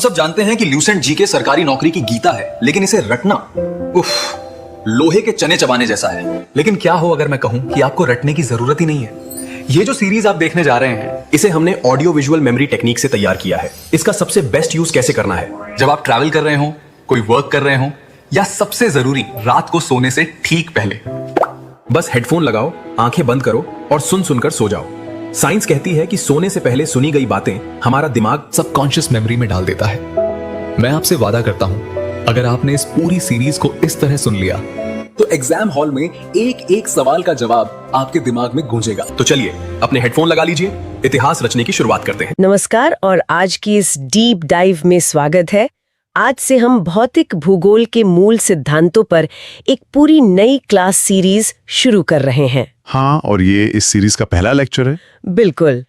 सब जानते हैं कि ल्यूसेंट जीके सरकारी नौकरी की गीता है, लेकिन इसे रटना उफ, लोहे के चने चबाने जैसा है। लेकिन क्या हो अगर मैं कहूं कि आपको रटने की जरूरत ही नहीं है। ये जो सीरीज आप देखने जा रहे हैं, इसे हमने ऑडियो विजुअल मेमोरी टेक्निक से तैयार किया है। इसका सबसे बेस्ट यूज कैसे करना है, जब आप ट्रैवल कर रहे हो, कोई वर्क कर रहे हो, या सबसे जरूरी रात को सोने से ठीक पहले। बस हेडफोन लगाओ, आंखें बंद करो और सुन सुनकर सो जाओ। साइंस कहती है कि सोने से पहले सुनी गई बातें हमारा दिमाग सबकॉन्शियस मेमोरी में डाल देता है। मैं आपसे वादा करता हूं, अगर आपने इस पूरी सीरीज को इस तरह सुन लिया तो एग्जाम हॉल में एक एक सवाल का जवाब आपके दिमाग में गूंजेगा। तो चलिए अपने हेडफोन लगा लीजिए, इतिहास रचने की शुरुआत करते हैं। नमस्कार और आज की इस डीप डाइव में स्वागत है। आज से हम भौतिक भूगोल के मूल सिद्धांतों पर एक पूरी नई क्लास सीरीज शुरू कर रहे हैं। हाँ, और ये इस सीरीज का पहला लेक्चर है। बिल्कुल।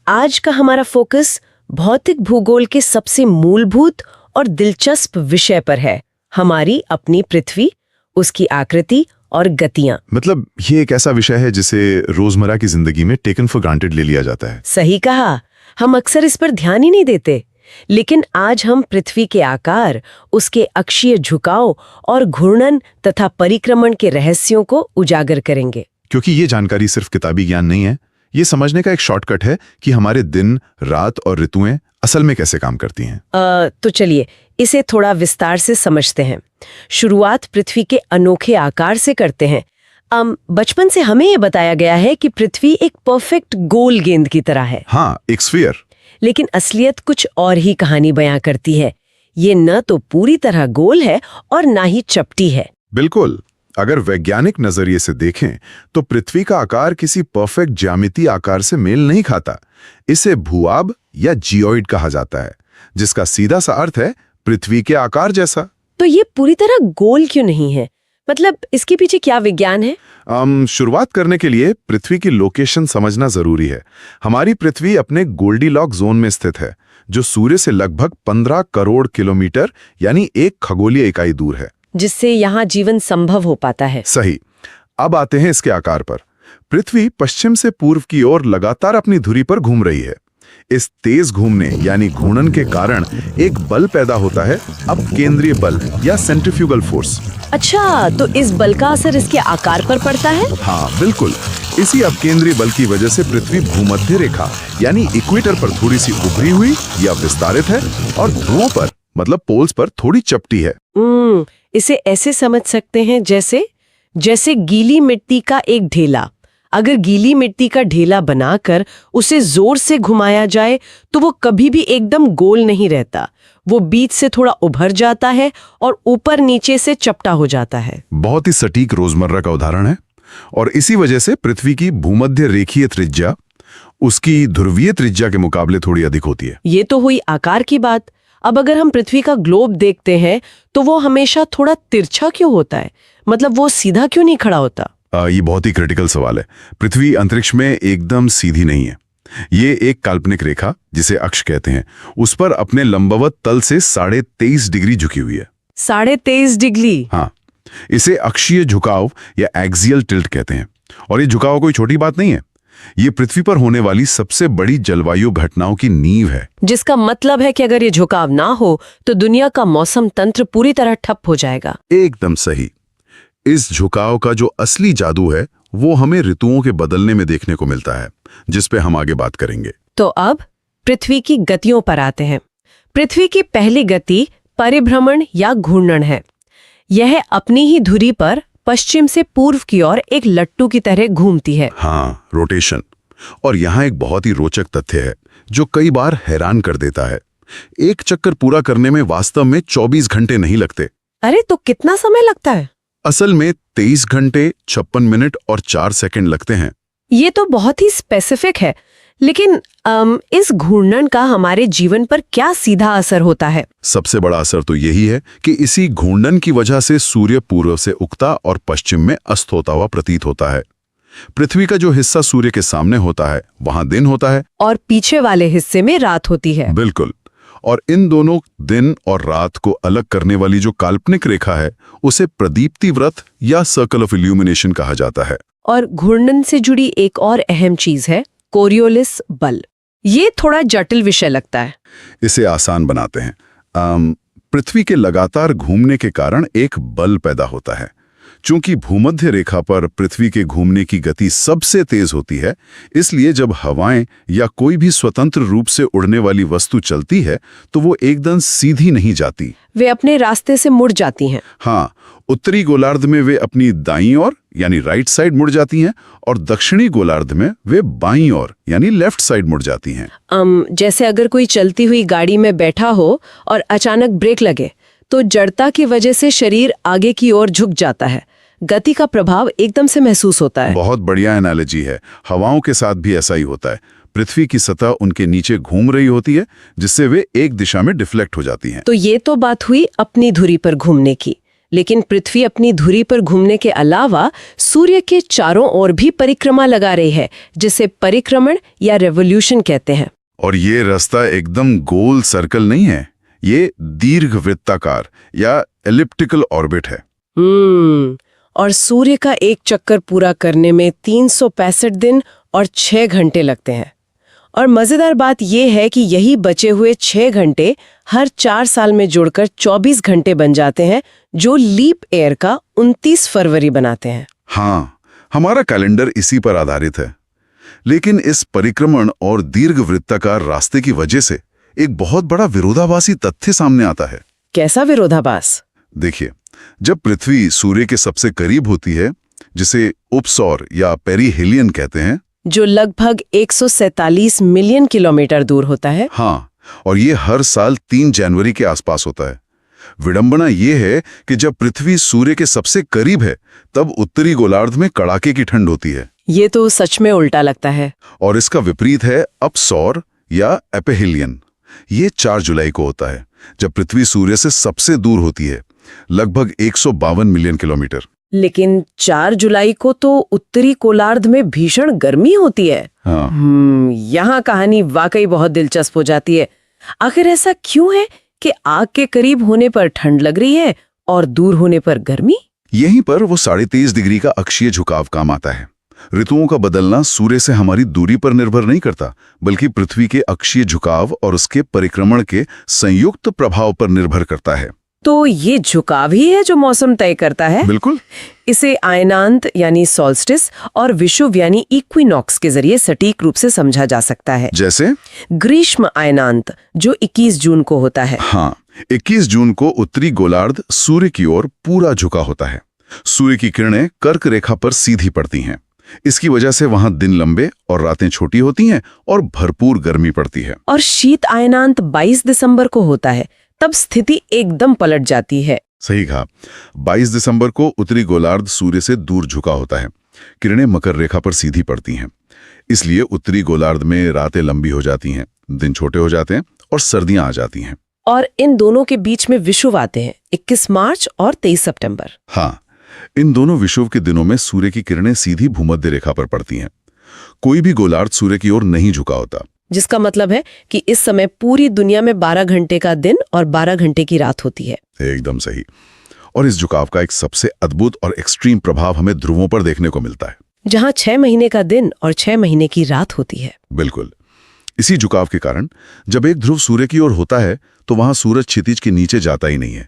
आज का हमारा फोकस भौतिक भूगोल के सबसे मूलभूत और दिलचस्प विषय पर है, हमारी अपनी पृथ्वी, उसकी आकृति और गतियां। मतलब ये एक ऐसा विषय है जिसे रोजमर्रा की जिंदगी में टेकन फॉर ग्रांटेड ले लिया जाता है। सही कहा, हम अक्सर इस पर ध्यान ही नहीं देते, लेकिन आज हम पृथ्वी के आकार, उसके अक्षीय झुकाव और घूर्णन तथा परिक्रमण के रहस्यों को उजागर करेंगे। क्योंकि ये जानकारी सिर्फ किताबी ज्ञान नहीं है, ये समझने का एक शॉर्टकट है कि हमारे दिन, रात और ऋतुएं असल में कैसे काम करती हैं। तो चलिए इसे थोड़ा विस्तार से समझते हैं। शुरुआत पृथ्वी के अनोखे आकार से करते हैं। बचपन से हमें ये बताया गया है कि पृथ्वी एक परफेक्ट गोल गेंद की तरह है। हाँ, एक स्फीयर। लेकिन असलियत कुछ और ही कहानी बयां करती है। ये न तो पूरी तरह गोल है और ना ही चपटी है। बिल्कुल। अगर वैज्ञानिक नजरिए से देखें तो पृथ्वी का आकार किसी परफेक्ट ज्यामितीय आकार से मेल नहीं खाता। इसे भूआब या जियोइड कहा जाता है, जिसका सीधा सा अर्थ है पृथ्वी के आकार जैसा। तो ये पूरी तरह गोल क्यों नहीं है? मतलब इसके पीछे क्या विज्ञान है? शुरुआत करने के लिए पृथ्वी की लोकेशन समझना जरूरी है। हमारी पृथ्वी अपने गोल्डीलॉक जोन में स्थित है, जो सूर्य से लगभग 15 करोड़ किलोमीटर यानी 1 खगोलीय इकाई दूर है, जिससे यहाँ जीवन संभव हो पाता है। सही। अब आते हैं इसके आकार पर। पृथ्वी पश्चिम से पूर्व की ओर लगातार अपनी धुरी पर घूम रही है। इस तेज घूमने यानी घूर्णन के कारण एक बल पैदा होता है, अपकेंद्रीय बल या सेंट्रीफ्यूगल फोर्स। अच्छा, तो इस बल का असर इसके आकार पर पड़ता है? हाँ बिल्कुल। इसी अपकेंद्रीय बल की वजह से पृथ्वी भूमध्य रेखा यानी इक्वेटर पर थोड़ी सी उभरी हुई या विस्तारित है, और ध्रुवों पर मतलब पोल्स पर थोड़ी चपटी है। इसे ऐसे समझ सकते हैं जैसे गीली मिट्टी का एक ढेला। अगर गीली मिट्टी का ढेला बनाकर उसे जोर से घुमाया जाए तो वो कभी भी एकदम गोल नहीं रहता। वो बीच से थोड़ा उभर जाता है और ऊपर नीचे से चपटा हो जाता है। बहुत ही सटीक रोजमर्रा का उदाहरण है। और इसी वजह से पृथ्वी की भूमध्य रेखीय त्रिज्या उसकी ध्रुवीय त्रिज्या के मुकाबले थोड़ी अधिक होती है। ये तो हुई आकार की बात। अब अगर हम पृथ्वी का ग्लोब देखते हैं तो वो हमेशा थोड़ा तिरछा क्यों होता है? मतलब वो सीधा क्यों नहीं खड़ा होता? ये बहुत ही क्रिटिकल सवाल है। पृथ्वी अंतरिक्ष में एकदम सीधी नहीं है। ये एक काल्पनिक रेखा, जिसे अक्ष कहते हैं, उस पर अपने लंबवत तल से 23.5 डिग्री झुकी हुई है। 23.5 डिग्री? हाँ, इसे अक्षीय झुकाव या एक्सियल टिल्ट कहते हैं। और ये झुकाव कोई छोटी बात नहीं है। ये पृथ्वी पर होने वाली सबसे बड़ी जलवायु घटनाओं की नींव है। जिसका मतलब है कि अगर ये झुकाव ना हो तो दुनिया का मौसम तंत्र पूरी तरह ठप हो जाएगा। एकदम सही। इस झुकाव का जो असली जादू है वो हमें ऋतुओं के बदलने में देखने को मिलता है, जिस पे हम आगे बात करेंगे। तो अब पृथ्वी की गतियों पर आते हैं। पृथ्वी की पहली गति परिभ्रमण या घूर्णन है। यह अपनी ही धुरी पर पश्चिम से पूर्व की ओर एक लट्टू की तरह घूमती है। हाँ, रोटेशन। और यहाँ एक बहुत ही रोचक तथ्य है जो कई बार हैरान कर देता है। एक चक्कर पूरा करने में वास्तव में 24 घंटे नहीं लगते। अरे तो कितना समय लगता है? असल में 23 घंटे 56 मिनट और 4 सेकंड लगते हैं। ये तो बहुत ही स्पेसिफिक है। लेकिन इस घूर्णन का हमारे जीवन पर क्या सीधा असर होता है? सबसे बड़ा असर तो यही है कि इसी घूर्णन की वजह से सूर्य पूर्व से उगता और पश्चिम में अस्त होता हुआ प्रतीत होता है। पृथ्वी का जो हिस्सा सूर्य के सामने होता है वहां दिन होता है, और पीछे वाले हिस्से में रात होती है। बिल्कुल। और इन दोनों दिन और रात को अलग करने वाली जो काल्पनिक रेखा है उसे प्रदीप्ति व्रत या सर्कल ऑफ इल्यूमिनेशन कहा जाता है। और घूर्णन से जुड़ी एक और अहम चीज है कोरियोलिस बल। ये थोड़ा जटिल विषय लगता है। इसे आसान बनाते हैं। पृथ्वी के लगातार घूमने के कारण एक बल पैदा होता है। चूंकि भूमध्य रेखा पर पृथ्वी के घूमने की गति सबसे तेज होती है, इसलिए जब हवाएं या कोई भी स्वतंत्र रूप से उड़ने वाली वस्तु चलती है तो वो एकदम सीधी नहीं जाती। वे अपने रास्ते से मुड़ जाती हैं। हाँ, उत्तरी गोलार्ध में वे अपनी दाईं ओर यानी राइट साइड मुड़ जाती हैं और दक्षिणी गोलार्ध में वे बाईं ओर यानी लेफ्ट साइड मुड़ जाती हैं। जैसे अगर कोई चलती हुई गाड़ी में बैठा हो और अचानक ब्रेक लगे तो जड़ता की वजह से शरीर आगे की ओर झुक जाता है। गति का प्रभाव एकदम से महसूस होता है। बहुत बढ़िया एनालॉजी है। हवाओं के साथ भी ऐसा ही होता है। पृथ्वी की सतह उनके नीचे घूम रही होती है, जिससे वे एक दिशा में डिफ्लेक्ट हो जाती हैं। तो ये तो बात हुई अपनी धुरी पर घूमने की, लेकिन पृथ्वी अपनी धुरी पर घूमने के अलावा सूर्य के चारों ओर भी परिक्रमा लगा रही है, जिसे परिक्रमण या रेवोल्यूशन कहते हैं। और ये रास्ता एकदम गोल सर्कल नहीं है, ये दीर्घवृत्ताकार या एलिप्टिकल ऑर्बिट है। और सूर्य का एक चक्कर पूरा करने में 365 दिन और 6 घंटे लगते हैं। और मजेदार बात यह है कि यही बचे हुए 6 घंटे हर 4 साल में जुड़कर 24 घंटे बन जाते हैं, जो लीप ईयर का 29 फरवरी बनाते हैं। हाँ, हमारा कैलेंडर इसी पर आधारित है। लेकिन इस परिक्रमण और दीर्घवृत्ताकार रास्ते की वजह से एक बहुत बड़ा विरोधाभासी तथ्य सामने आता है। कैसा विरोधाभास? देखिए, जब पृथ्वी सूर्य के सबसे करीब होती है, जिसे उपसौर या पेरिहेलियन कहते हैं, जो लगभग 147 मिलियन किलोमीटर दूर होता है। हाँ, और ये हर साल 3 जनवरी के आसपास होता है। विडंबना ये है कि जब पृथ्वी सूर्य के सबसे करीब है, तब उत्तरी गोलार्ध में कड़ाके की ठंड होती है। ये तो सच में उल्टा लगता है। और इसका विपरीत है अपसौर या एपेहेलियन। ये 4 जुलाई को होता है, जब पृथ्वी सूर्य से सबसे दूर होती है, लगभग 152 मिलियन किलोमीटर। लेकिन 4 जुलाई को तो उत्तरी गोलार्ध में भीषण गर्मी होती है। हाँ। यहाँ कहानी वाकई बहुत दिलचस्प हो जाती है। आखिर ऐसा क्यों है कि आग के करीब होने पर ठंड लग रही है और दूर होने पर गर्मी? यहीं पर वो 23.5 डिग्री का अक्षीय झुकाव काम आता है। ऋतुओं का बदलना सूर्य से हमारी दूरी पर निर्भर नहीं करता, बल्कि पृथ्वी के अक्षीय झुकाव और उसके परिक्रमण के संयुक्त प्रभाव पर निर्भर करता है। तो ये झुकाव ही है जो मौसम तय करता है? बिल्कुल। इसे आयनांत यानी सॉल्स्टिस और विषुव यानी इक्विनॉक्स के जरिए सटीक रूप से समझा जा सकता है। जैसे ग्रीष्म आयनांत जो 21 जून को होता है। हाँ, 21 जून को उत्तरी गोलार्ध सूर्य की ओर पूरा झुका होता है। सूर्य की किरणें कर्क रेखा पर सीधी पड़ती हैं। इसकी वजह से वहां दिन लंबे और रातें छोटी होती हैं और भरपूर गर्मी पड़ती है। और शीत आयनांत 22 दिसंबर को होता है, तब स्थिति एकदम पलट जाती है। सही कहा। 22 दिसंबर को उत्तरी गोलार्ध सूर्य से दूर झुका होता है। किरणें मकर रेखा पर सीधी पड़ती हैं। इसलिए उत्तरी गोलार्ध में रातें लंबी हो जाती हैं, दिन छोटे हो जाते हैं और सर्दियां आ जाती हैं। और इन दोनों के बीच में विषुव आते हैं, 21 मार्च और 23 सितंबर। हाँ, इन दोनों विषुव के दिनों में सूर्य की किरणें सीधी भूमध्य रेखा पर पड़ती हैं। कोई भी गोलार्ध सूर्य की ओर नहीं झुका होता, जिसका मतलब है कि इस समय पूरी दुनिया में 12 घंटे का दिन और 12 घंटे की रात होती है। एकदम सही। और इस झुकाव का एक सबसे अद्भुत और एक्सट्रीम प्रभाव हमें ध्रुवों पर देखने को मिलता है, जहां 6 महीने का दिन और 6 महीने की रात होती है। बिल्कुल। इसी झुकाव के कारण जब एक ध्रुव सूर्य की ओर होता है तो वहां सूरज क्षितिज के नीचे जाता ही नहीं है।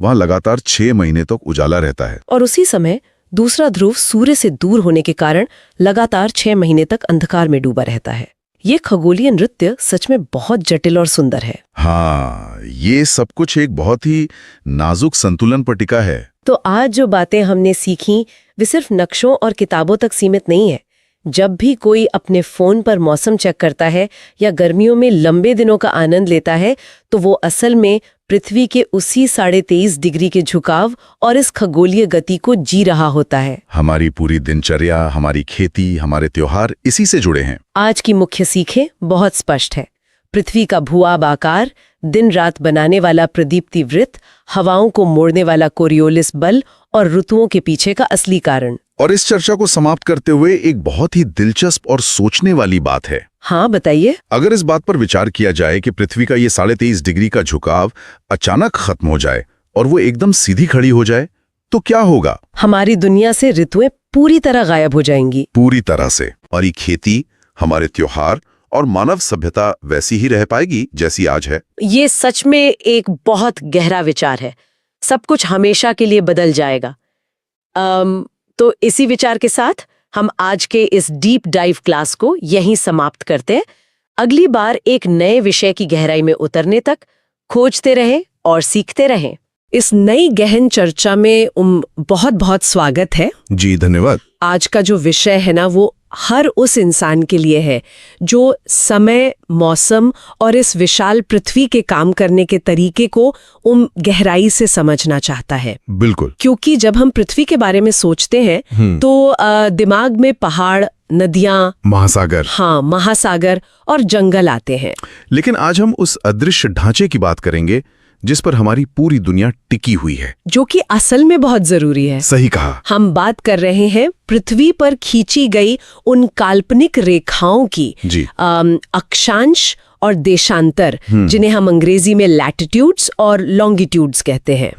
वहां लगातार 6 महीने तक उजाला रहता है। और उसी समय दूसरा ध्रुव सूर्य से दूर होने के कारण लगातार 6 महीने तक अंधकार में डूबा रहता है। ये खगोलीय नृत्य सच में बहुत जटिल और सुंदर है। हाँ, ये सब कुछ एक बहुत ही नाजुक संतुलन पर टिका है। तो आज जो बातें हमने सीखी वे सिर्फ नक्शों और किताबों तक सीमित नहीं है। जब भी कोई अपने फोन पर मौसम चेक करता है या गर्मियों में लंबे दिनों का आनंद लेता है, तो वो असल में पृथ्वी के उसी 23.5 डिग्री के झुकाव और इस खगोलीय गति को जी रहा होता है। हमारी पूरी दिनचर्या, हमारी खेती, हमारे त्योहार इसी से जुड़े हैं। आज की मुख्य सीखें बहुत स्पष्ट है। पृथ्वी का भूआब आकार, दिन रात बनाने वाला प्रदीप्ति वृत्त, हवाओं को मोड़ने वाला कोरियोलिस बल और ऋतुओं के पीछे का असली कारण। और इस चर्चा को समाप्त करते हुए एक बहुत ही दिलचस्प और सोचने वाली बात है। हाँ, बताइए। अगर इस बात पर विचार किया जाए कि पृथ्वी का ये 23.5 डिग्री का झुकाव अचानक खत्म हो जाए और वो एकदम सीधी खड़ी हो जाए, तो क्या होगा? हमारी दुनिया से ऋतुएं पूरी तरह गायब हो जाएंगी। पूरी तरह से। और ये खेती, हमारे त्योहार और मानव सभ्यता वैसी ही रह पाएगी जैसी आज है? ये सच में एक बहुत गहरा विचार है। सब कुछ हमेशा के लिए बदल जाएगा। तो इसी विचार के साथ हम आज के इस डीप डाइव क्लास को यहीं समाप्त करते हैं। अगली बार एक नए विषय की गहराई में उतरने तक खोजते रहें और सीखते रहें। इस नई गहन चर्चा में बहुत बहुत स्वागत है। जी धन्यवाद। आज का जो विषय है ना, वो हर उस इंसान के लिए है जो समय, मौसम और इस विशाल पृथ्वी के काम करने के तरीके को गहराई से समझना चाहता है। बिल्कुल। क्योंकि जब हम पृथ्वी के बारे में सोचते हैं तो दिमाग में पहाड़, नदियां, महासागर और जंगल आते हैं। लेकिन आज हम उस अदृश्य ढांचे की बात करेंगे जिस पर हमारी पूरी दुनिया टिकी हुई है, जो कि असल में बहुत जरूरी है। सही कहा। हम बात कर रहे हैं पृथ्वी पर खींची गई उन काल्पनिक रेखाओं की, जी। अक्षांश और देशांतर, जिन्हें हम अंग्रेजी में लैटिट्यूड्स और लॉन्गिट्यूड्स कहते हैं।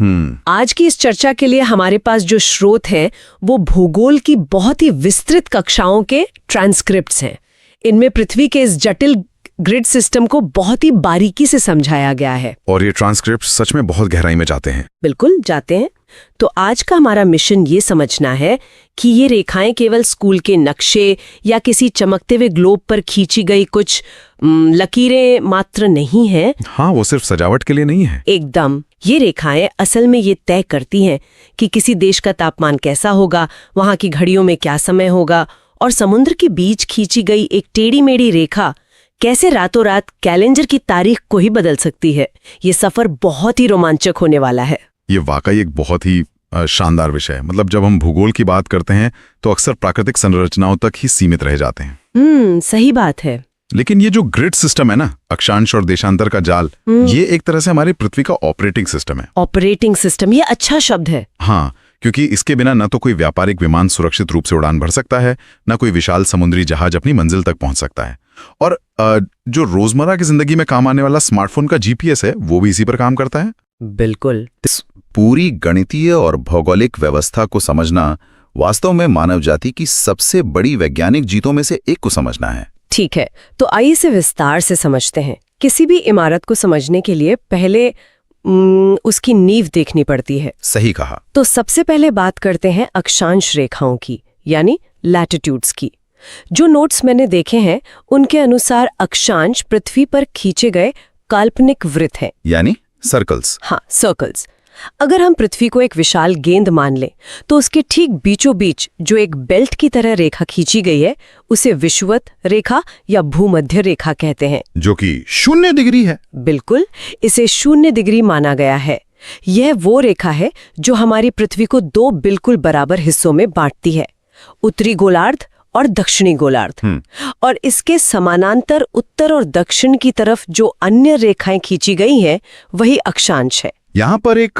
आज की इस चर्चा के लिए हमारे पास जो स्रोत हैं वो भूगोल की बहुत ही विस्तृत कक्षाओं के ट्रांसक्रिप्ट्स हैं। इनमें पृथ्वी के इस जटिल ग्रिड सिस्टम को बहुत ही बारीकी से समझाया गया है। और ये ट्रांसक्रिप्ट सच में बहुत गहराई में जाते हैं। बिल्कुल जाते हैं। तो आज का हमारा मिशन ये समझना है कि ये रेखाएं केवल स्कूल के नक्शे या किसी चमकते हुए ग्लोब पर खींची गई कुछ लकीरें मात्र नहीं हैं। हाँ, वो सिर्फ सजावट के लिए नहीं है। एकदम। ये रेखाएं असल में ये तय करती हैं कि किसी देश का तापमान कैसा होगा, वहां की घड़ियों में क्या समय होगा, और समुद्र के बीच खींची गई एक टेढ़ी मेढ़ी रेखा कैसे रातों रात कैलेंडर की तारीख को ही बदल सकती है। ये सफर बहुत ही रोमांचक होने वाला है। ये वाकई एक बहुत ही शानदार विषय है। मतलब जब हम भूगोल की बात करते हैं तो अक्सर प्राकृतिक संरचनाओं तक ही सीमित रह जाते हैं। सही बात है। लेकिन ये जो ग्रिड सिस्टम है ना, अक्षांश और देशांतर का जाल, ये एक तरह से हमारी पृथ्वी का ऑपरेटिंग सिस्टम है। ऑपरेटिंग सिस्टम, ये अच्छा शब्द है। हाँ, क्योंकि इसके बिना न तो कोई व्यापारिक विमान सुरक्षित रूप से उड़ान भर सकता है, न कोई विशाल समुद्री जहाज अपनी मंजिल तक पहुंच सकता है। और जो रोजमर्रा की जिंदगी में काम आने वाला स्मार्टफोन का जीपीएस है, वो भी इसी पर काम करता है। बिल्कुल। इस पूरी गणितीय और भौगोलिक व्यवस्था को समझना वास्तव में मानव जाति की सबसे बड़ी वैज्ञानिक जीतों में से एक को समझना है। ठीक है, तो आइए इसे विस्तार से समझते हैं। किसी भी इमारत को समझने के लिए पहले उसकी नींव देखनी पड़ती है। सही कहा। तो सबसे पहले बात करते हैं अक्षांश रेखाओं की, यानी लैटिट्यूड्स की। जो नोट्स मैंने देखे हैं उनके अनुसार अक्षांश पृथ्वी पर खींचे गए काल्पनिक वृत्त हैं, यानी सर्कल्स। हाँ, सर्कल्स। अगर हम पृथ्वी को एक विशाल गेंद मान लें तो उसके ठीक बीचों बीच जो एक बेल्ट की तरह रेखा खींची गई है उसे विषुवत रेखा या भूमध्य रेखा कहते हैं, जो कि 0 डिग्री है। बिल्कुल, इसे 0 डिग्री माना गया है। यह वो रेखा है जो हमारी पृथ्वी को 2 बिल्कुल बराबर हिस्सों में बांटती है, उत्तरी गोलार्ध और दक्षिणी गोलार्ध। और इसके समानांतर उत्तर और दक्षिण की तरफ जो अन्य रेखाएं खींची गई हैं वही अक्षांश है। यहाँ पर एक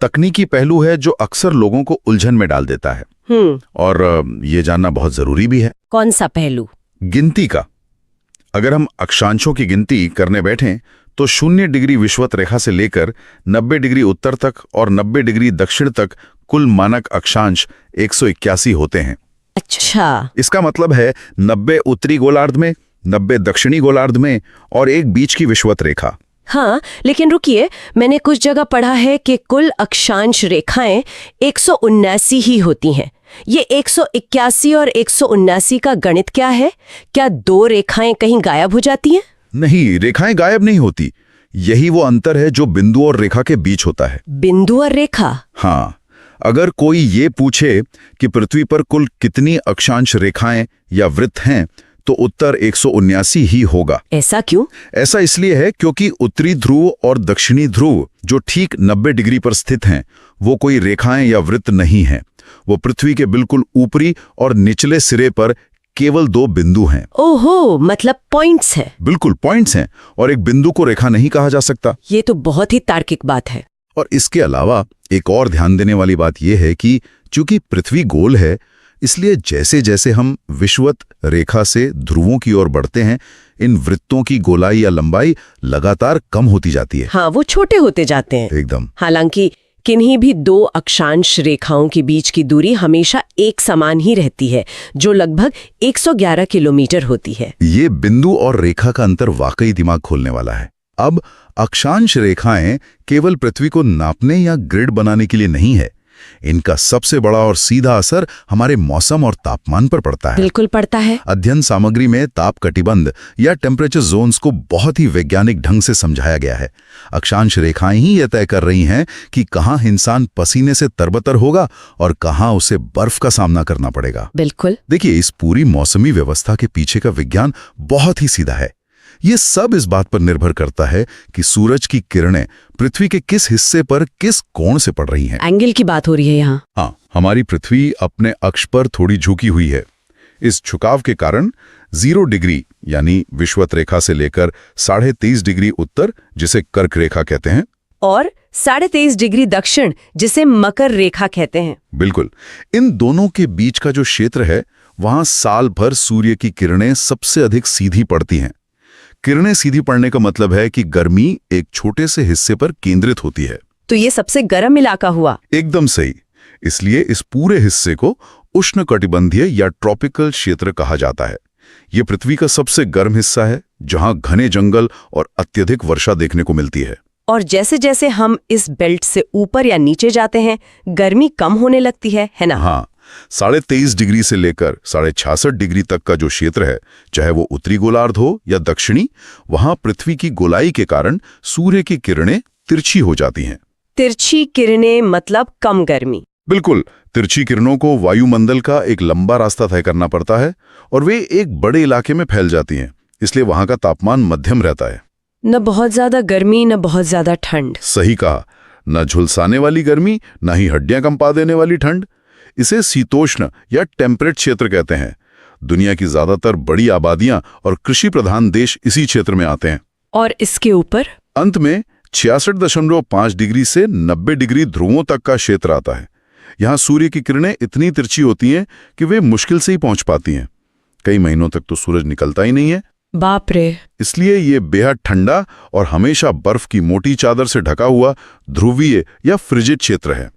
तकनीकी पहलू है जो अक्सर लोगों को उलझन में डाल देता है, और ये जानना बहुत जरूरी भी है। कौन सा पहलू? गिनती का। अगर हम अक्षांशों की गिनती करने बैठें तो 0 डिग्री विषुवत रेखा से लेकर 90 डिग्री उत्तर तक और 90 डिग्री दक्षिण तक कुल मानक अक्षांश 181 होते हैं। अच्छा, इसका मतलब है 90 उत्तरी गोलार्ध में, 90 दक्षिणी गोलार्ध में और एक बीच की विषुवत रेखा। हाँ, लेकिन रुकिए, मैंने कुछ जगह पढ़ा है कि कुल अक्षांश रेखाएं 179 ही होती हैं। ये 181 और 179 का गणित क्या है? क्या 2 रेखाएं कहीं गायब हो जाती हैं? नहीं, रेखाएं गायब नहीं होती। यही वो अंतर है जो बिंदु और रेखा के बीच होता है। बिंदु और रेखा? हाँ, अगर कोई ये पूछे कि पृथ्वी पर कुल कितनी अक्षांश रेखाएं या वृत्त हैं, तो उत्तर 179 ही होगा। ऐसा क्यों? ऐसा इसलिए है क्योंकि उत्तरी ध्रुव और दक्षिणी ध्रुव जो ठीक 90 डिग्री पर स्थित हैं, वो कोई रेखाएं या वृत्त नहीं हैं। वो पृथ्वी के बिल्कुल ऊपरी और निचले सिरे पर केवल 2 बिंदु हैं। ओहो, मतलब पॉइंट्स हैं। बिल्कुल पॉइंट्स हैं, और एक बिंदु को रेखा नहीं कहा जा सकता। ये तो बहुत ही तार्किक बात है। और इसके अलावा एक और ध्यान देने वाली बात यह है कि चूंकि पृथ्वी गोल है, इसलिए जैसे जैसे हम विषुवत रेखा से ध्रुवों की ओर बढ़ते हैं, इन वृत्तों की गोलाई या लंबाई लगातार कम होती जाती है। हाँ, वो छोटे होते जाते हैं। एकदम। हालांकि किन्हीं भी दो अक्षांश रेखाओं के बीच की दूरी हमेशा एक समान ही रहती है, जो लगभग 111 किलोमीटर होती है। ये बिंदु और रेखा का अंतर वाकई दिमाग खोलने वाला है। अब अक्षांश रेखाएं केवल पृथ्वी को नापने या ग्रिड बनाने के लिए नहीं है, इनका सबसे बड़ा और सीधा असर हमारे मौसम और तापमान पर पड़ता है। बिल्कुल पड़ता है। अध्ययन सामग्री में ताप कटिबंध या टेम्परेचर जोन्स को बहुत ही वैज्ञानिक ढंग से समझाया गया है। अक्षांश रेखाएं ही यह तय कर रही हैं कि कहां इंसान पसीने से तरबतर होगा और कहां उसे बर्फ का सामना करना पड़ेगा। बिल्कुल। देखिए, इस पूरी मौसमी व्यवस्था के पीछे का विज्ञान बहुत ही सीधा है। ये सब इस बात पर निर्भर करता है कि सूरज की किरणें पृथ्वी के किस हिस्से पर किस कोण से पड़ रही हैं। एंगल की बात हो रही है यहाँ। हाँ, हमारी पृथ्वी अपने अक्ष पर थोड़ी झुकी हुई है। इस झुकाव के कारण 0 डिग्री यानी विषुवत रेखा से लेकर 23.5 डिग्री उत्तर, जिसे कर्क रेखा कहते हैं, और 23.5 डिग्री दक्षिण, जिसे मकर रेखा कहते हैं। बिल्कुल, इन दोनों के बीच का जो क्षेत्र है, वहां साल भर सूर्य की किरणें सबसे अधिक सीधी पड़ती हैं। किरणें सीधी पड़ने का मतलब है कि गर्मी एक छोटे से हिस्से पर केंद्रित होती है। तो ये सबसे गर्म इलाका हुआ। एकदम सही। इसलिए इस पूरे हिस्से को उष्णकटिबंधीय या ट्रॉपिकल क्षेत्र कहा जाता है। ये पृथ्वी का सबसे गर्म हिस्सा है, जहां घने जंगल और अत्यधिक वर्षा देखने को मिलती है। और जैसे जैसे हम इस बेल्ट से ऊपर या नीचे जाते हैं, गर्मी कम होने लगती है ना? हाँ, 23.5 डिग्री से लेकर 66.5 डिग्री तक का जो क्षेत्र है, चाहे वो उत्तरी गोलार्ध हो या दक्षिणी, वहां पृथ्वी की गोलाई के कारण सूर्य की किरणें तिरछी हो जाती हैं। तिरछी किरणें मतलब कम गर्मी। बिल्कुल, तिरछी किरणों को वायुमंडल का एक लंबा रास्ता तय करना पड़ता है और वे एक बड़े इलाके में फैल जाती हैं, इसलिए वहां का तापमान मध्यम रहता है। न बहुत ज्यादा गर्मी, न बहुत ज्यादा ठंड। सही कहा, न झुलसाने वाली गर्मी, न ही हड्डियां कंपा देने वाली ठंड। इसे शीतोष्ण या टेम्परेट क्षेत्र कहते हैं। दुनिया की ज्यादातर बड़ी आबादियां और कृषि प्रधान देश इसी क्षेत्र में आते हैं। और इसके ऊपर अंत में 66.5 डिग्री से 90 डिग्री ध्रुवों तक का क्षेत्र आता है। यहाँ सूर्य की किरणें इतनी तिरछी होती हैं कि वे मुश्किल से ही पहुंच पाती हैं। कई महीनों तक तो सूरज निकलता ही नहीं है। बाप रे। इसलिए ये बेहद ठंडा और हमेशा बर्फ की मोटी चादर से ढका हुआ ध्रुवीय या फ्रिजिड क्षेत्र है।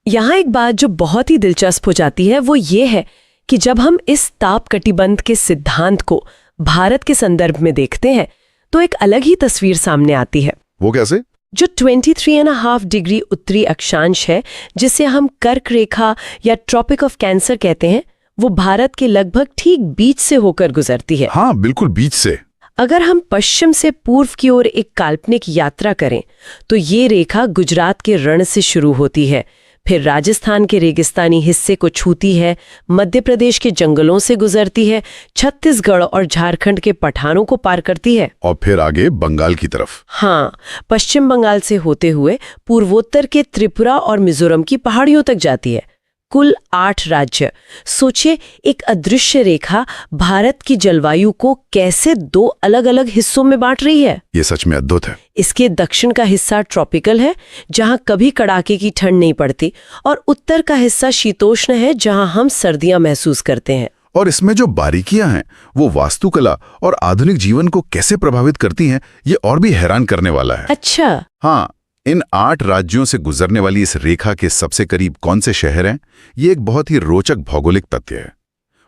यहाँ एक बात जो बहुत ही दिलचस्प हो जाती है वो ये है कि जब हम इस ताप कटिबंध के सिद्धांत को भारत के संदर्भ में देखते हैं तो एक अलग ही तस्वीर सामने आती है। वो कैसे? जो 23.5 डिग्री उत्तरी अक्षांश है, जिसे हम कर्क रेखा या ट्रॉपिक ऑफ कैंसर कहते हैं, वो भारत के लगभग ठीक बीच से होकर गुजरती है। हाँ, बिल्कुल बीच से। अगर हम पश्चिम से पूर्व की ओर एक काल्पनिक यात्रा करें तो ये रेखा गुजरात के रण से शुरू होती है, फिर राजस्थान के रेगिस्तानी हिस्से को छूती है, मध्य प्रदेश के जंगलों से गुजरती है, छत्तीसगढ़ और झारखंड के पठारों को पार करती है और फिर आगे बंगाल की तरफ। हाँ, पश्चिम बंगाल से होते हुए पूर्वोत्तर के त्रिपुरा और मिजोरम की पहाड़ियों तक जाती है। कुल 8 राज्य। सोचिए, एक अदृश्य रेखा भारत की जलवायु को कैसे 2 अलग-अलग हिस्सों में बांट रही है। ये सच में अद्भुत है। इसके दक्षिण का हिस्सा ट्रॉपिकल है, जहां कभी कड़ाके की ठंड नहीं पड़ती, और उत्तर का हिस्सा शीतोष्ण है, जहां हम सर्दियां महसूस करते हैं। और इसमें जो बारीकियां हैं, वो वास्तुकला और आधुनिक जीवन को कैसे प्रभावित करती हैं, ये और भी हैरान करने वाला है। अच्छा। हाँ, इन 8 राज्यों से गुजरने वाली इस रेखा के सबसे करीब कौन से शहर हैं, ये एक बहुत ही रोचक भौगोलिक तथ्य है।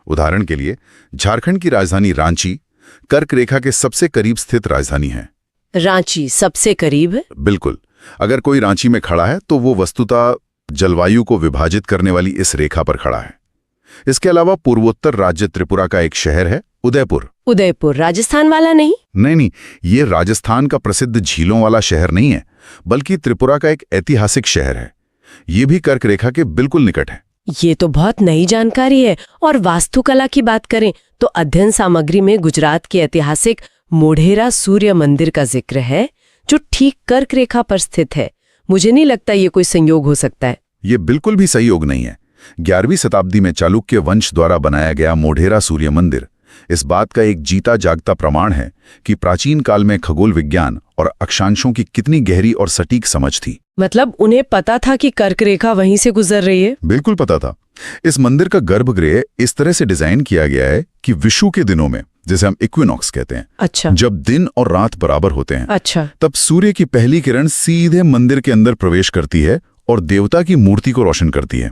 उदाहरण के लिए, झारखंड की राजधानी रांची कर्क रेखा के सबसे करीब स्थित राजधानी है। रांची सबसे करीब है? बिल्कुल। अगर कोई रांची में खड़ा है तो वो वस्तुतः जलवायु को विभाजित करने वाली इस रेखा पर खड़ा है। इसके अलावा पूर्वोत्तर राज्य त्रिपुरा का एक शहर है उदयपुर। उदयपुर राजस्थान वाला नहीं? नहीं, ये राजस्थान का प्रसिद्ध झीलों वाला शहर नहीं है, बल्कि त्रिपुरा का एक ऐतिहासिक शहर है। ये भी कर्क रेखा के बिल्कुल निकट है। ये तो बहुत नई जानकारी है। और वास्तुकला की बात करें तो अध्ययन सामग्री में गुजरात के ऐतिहासिक मोढेरा सूर्य मंदिर का जिक्र है, जो ठीक कर्क रेखा पर स्थित है। मुझे नहीं लगता ये कोई संयोग हो सकता है। ये बिल्कुल भी संयोग नहीं है। 11वीं शताब्दी में चालुक्य वंश द्वारा बनाया गया मोढेरा सूर्य मंदिर इस बात का एक जीता जागता प्रमाण है कि प्राचीन काल में खगोल विज्ञान और अक्षांशों की कितनी गहरी और सटीक समझ थी। मतलब उन्हें पता था कि कर्क रेखा वहीं से गुजर रही है? बिल्कुल पता था। इस मंदिर का गर्भगृह इस तरह से डिजाइन किया गया है कि विषु के दिनों में, जिसे हम इक्विनॉक्स कहते हैं, अच्छा, जब दिन और रात बराबर होते हैं, अच्छा, तब सूर्य की पहली किरण सीधे मंदिर के अंदर प्रवेश करती है और देवता की मूर्ति को रोशन करती है।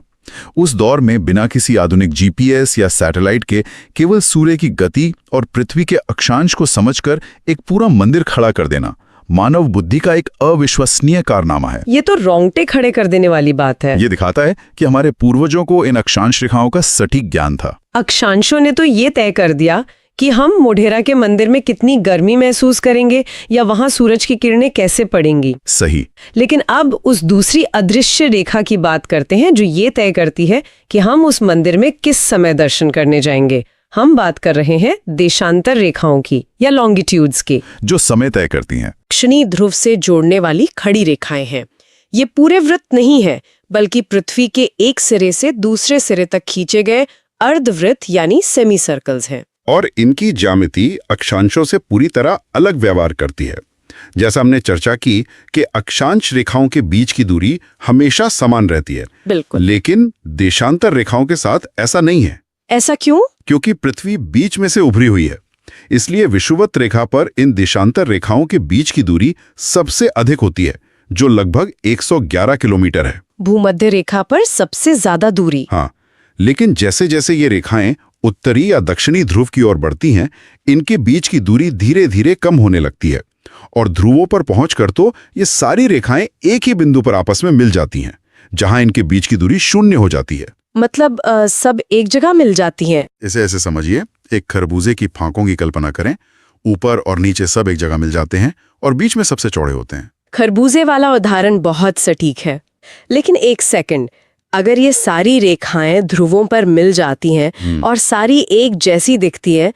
उस दौर में बिना किसी आधुनिक जीपीएस या सैटेलाइट के केवल सूर्य की गति और पृथ्वी के अक्षांश को समझकर एक पूरा मंदिर खड़ा कर देना मानव बुद्धि का एक अविश्वसनीय कारनामा है। ये तो रोंगटे खड़े कर देने वाली बात है। ये दिखाता है कि हमारे पूर्वजों को इन अक्षांश रेखाओं का सटीक ज्ञान था। अक्षांशों ने तो ये तय कर दिया कि हम मोढेरा के मंदिर में कितनी गर्मी महसूस करेंगे या वहां सूरज की किरणें कैसे पड़ेंगी। सही। लेकिन अब उस दूसरी अदृश्य रेखा की बात करते हैं जो ये तय करती है कि हम उस मंदिर में किस समय दर्शन करने जाएंगे। हम बात कर रहे हैं देशांतर रेखाओं की या लॉन्गिट्यूड्स की, जो समय तय करती हैं। दक्षिणी ध्रुव से जोड़ने वाली खड़ी रेखाएं हैं। ये पूरे वृत्त नहीं है, बल्कि पृथ्वी के एक सिरे से दूसरे सिरे तक खींचे गए अर्धवृत्त यानी सेमी सर्कल्स हैं। और इनकी ज्यामिति अक्षांशों से पूरी तरह अलग व्यवहार करती है। जैसा हमने चर्चा की कि अक्षांश रेखाओं के बीच की दूरी हमेशा समान रहती है। बिल्कुल। लेकिन देशांतर रेखाओं के साथ ऐसा नहीं है। ऐसा क्यों? क्योंकि पृथ्वी बीच में से उभरी हुई है, इसलिए विषुवत रेखा पर इन देशांतर रेखाओं के बीच की दूरी सबसे अधिक होती है, जो लगभग 111 किलोमीटर है। भूमध्य रेखा पर सबसे ज्यादा दूरी। हाँ, लेकिन जैसे जैसे ये रेखाएं उत्तरी या दक्षिणी ध्रुव की ओर बढ़ती हैं, इनके बीच की दूरी धीरे धीरे कम होने लगती है और ध्रुवों पर पहुंचकर तो ये सारी रेखाएं एक ही बिंदु पर आपस में मिल जाती हैं, जहां इनके बीच की दूरी शून्य हो जाती है। मतलब सब एक जगह मिल जाती हैं। इसे ऐसे समझिए, एक खरबूजे की फांकों की कल्पना करें। ऊपर और नीचे सब एक जगह मिल जाते हैं और बीच में सबसे चौड़े होते हैं। खरबूजे वाला उदाहरण बहुत सटीक है। लेकिन एक सेकंड, अगर ये सारी रेखाएं ध्रुवों पर मिल जाती हैं और सारी एक जैसी दिखती है,